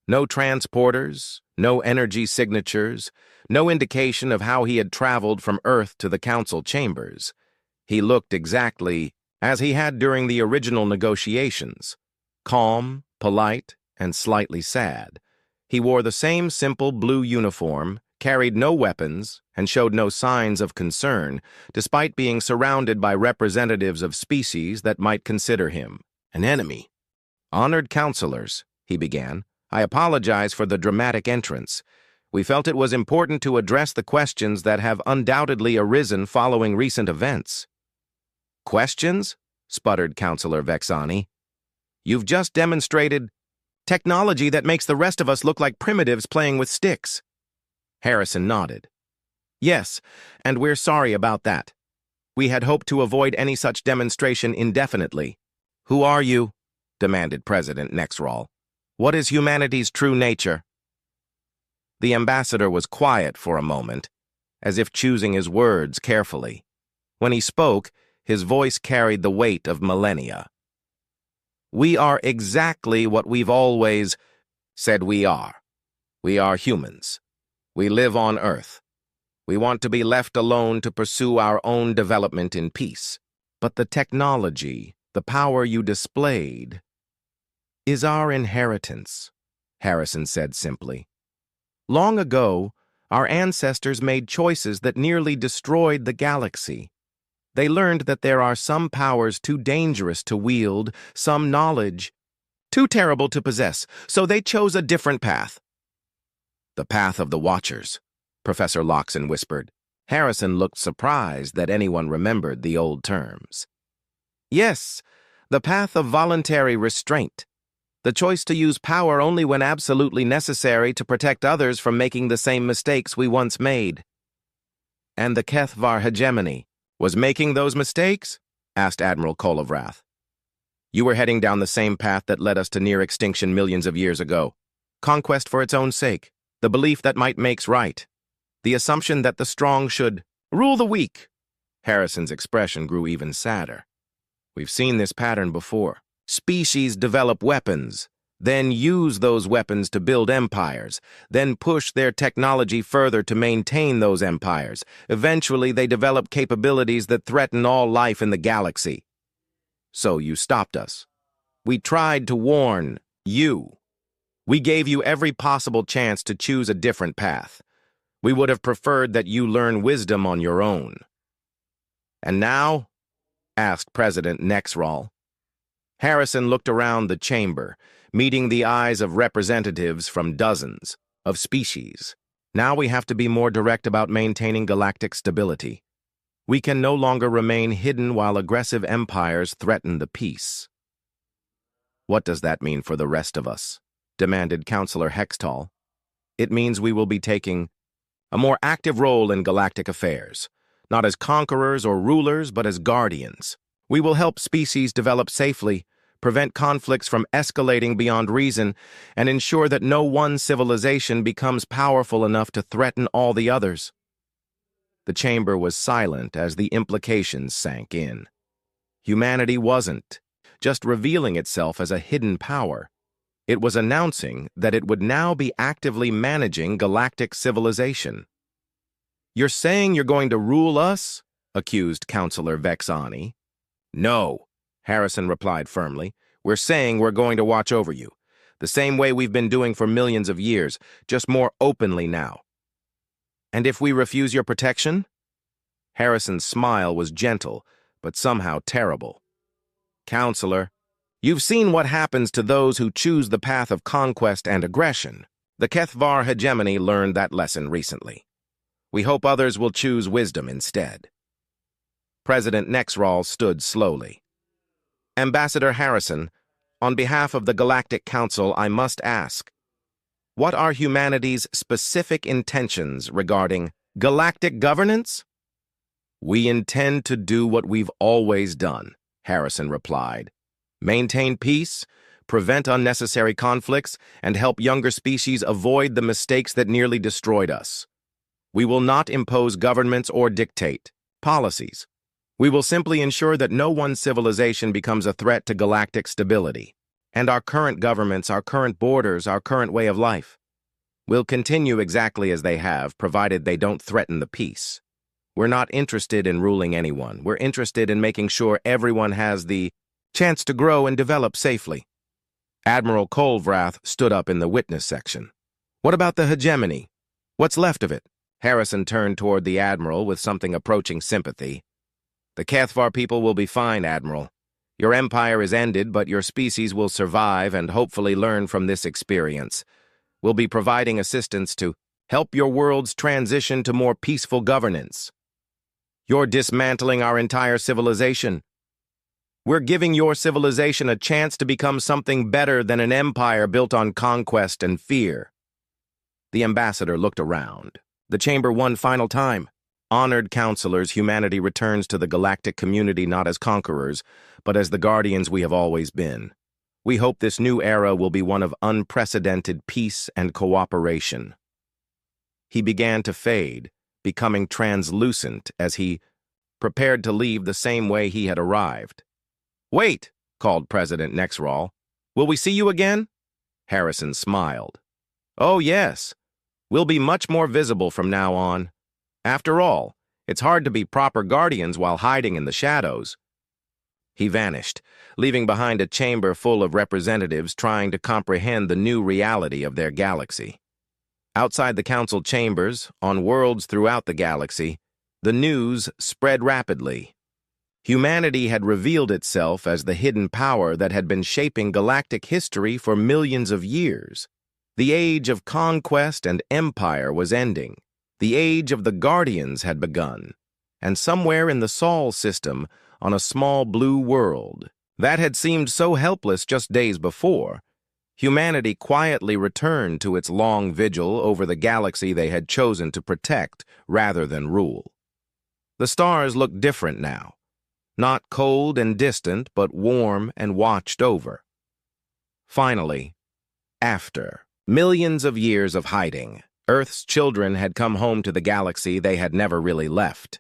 No transporters, no energy signatures, no indication of how he had traveled from Earth to the Council chambers. He looked exactly as he had during the original negotiations, calm, polite, and slightly sad. He wore the same simple blue uniform, carried no weapons, and showed no signs of concern, despite being surrounded by representatives of species that might consider him an enemy. Honored counselors, he began, I apologize for the dramatic entrance. We felt it was important to address the questions that have undoubtedly arisen following recent events. Questions? Sputtered Counselor Vexani. You've just demonstrated technology that makes the rest of us look like primitives playing with sticks. Harrison nodded. Yes, and we're sorry about that. We had hoped to avoid any such demonstration indefinitely. Who are you? Demanded President Nexral. What is humanity's true nature? The ambassador was quiet for a moment, as if choosing his words carefully. When he spoke, his voice carried the weight of millennia. We are exactly what we've always said we are. We are humans. We live on Earth. We want to be left alone to pursue our own development in peace. but the technology, the power you displayed, is our inheritance, Harrison said simply. Long ago, our ancestors made choices that nearly destroyed the galaxy. They learned that there are some powers too dangerous to wield, some knowledge too terrible to possess, so they chose a different path. The path of the Watchers, Professor Loxon whispered. Harrison looked surprised that anyone remembered the old terms. Yes, the path of voluntary restraint. The choice to use power only when absolutely necessary to protect others from making the same mistakes we once made. And the Kethvar hegemony was making those mistakes? Asked Admiral Kolovrath. You were heading down the same path that led us to near extinction millions of years ago. Conquest for its own sake, the belief that might makes right, the assumption that the strong should rule the weak. Harrison's expression grew even sadder. We've seen this pattern before. Species develop weapons, then use those weapons to build empires, then push their technology further to maintain those empires. Eventually, they develop capabilities that threaten all life in the galaxy. So you stopped us. We tried to warn you. We gave you every possible chance to choose a different path. We would have preferred that you learn wisdom on your own. And now? Asked President Nexral. Harrison looked around the chamber, meeting the eyes of representatives from dozens of species. Now we have to be more direct about maintaining galactic stability. We can no longer remain hidden while aggressive empires threaten the peace. What does that mean for the rest of us? Demanded Counselor Hextall. It means we will be taking a more active role in galactic affairs, not as conquerors or rulers, but as guardians. We will help species develop safely, prevent conflicts from escalating beyond reason, and ensure that no one civilization becomes powerful enough to threaten all the others. The chamber was silent as the implications sank in. Humanity wasn't just revealing itself as a hidden power. It was announcing that it would now be actively managing galactic civilization. You're saying you're going to rule us? Accused Counselor Vexani. No, Harrison replied firmly. We're saying we're going to watch over you, the same way we've been doing for millions of years, just more openly now. And if we refuse your protection? Harrison's smile was gentle, but somehow terrible. Counselor, you've seen what happens to those who choose the path of conquest and aggression. The Kethvar hegemony learned that lesson recently. We hope others will choose wisdom instead. President Nexral stood slowly. Ambassador Harrison, on behalf of the Galactic Council, I must ask, what are humanity's specific intentions regarding galactic governance? We intend to do what we've always done, Harrison replied. Maintain peace, prevent unnecessary conflicts, and help younger species avoid the mistakes that nearly destroyed us. We will not impose governments or dictate policies. We will simply ensure that no one civilization becomes a threat to galactic stability, and our current governments, our current borders, our current way of life will continue exactly as they have, provided they don't threaten the peace. We're not interested in ruling anyone. We're interested in making sure everyone has the chance to grow and develop safely. Admiral Kolovrath stood up in the witness section. What about the hegemony? What's left of it? Harrison turned toward the Admiral with something approaching sympathy. The Kethvar people will be fine, Admiral. Your empire is ended, but your species will survive and hopefully learn from this experience. We'll be providing assistance to help your world's transition to more peaceful governance. You're dismantling our entire civilization. We're giving your civilization a chance to become something better than an empire built on conquest and fear. The ambassador looked around. The chamber one final time. Honored counselors, humanity returns to the galactic community not as conquerors, but as the guardians we have always been. We hope this new era will be one of unprecedented peace and cooperation. He began to fade, becoming translucent as he prepared to leave the same way he had arrived. Wait, called President Nexral. Will we see you again? Harrison smiled. Oh, yes. We'll be much more visible from now on. After all, it's hard to be proper guardians while hiding in the shadows. He vanished, leaving behind a chamber full of representatives trying to comprehend the new reality of their galaxy. Outside the council chambers, on worlds throughout the galaxy, the news spread rapidly. Humanity had revealed itself as the hidden power that had been shaping galactic history for millions of years. The age of conquest and empire was ending. The age of the Guardians had begun. And somewhere in the Sol system, on a small blue world, that had seemed so helpless just days before, humanity quietly returned to its long vigil over the galaxy they had chosen to protect rather than rule. The stars looked different now. Not cold and distant, but warm and watched over. Finally, after millions of years of hiding, Earth's children had come home to the galaxy they had never really left.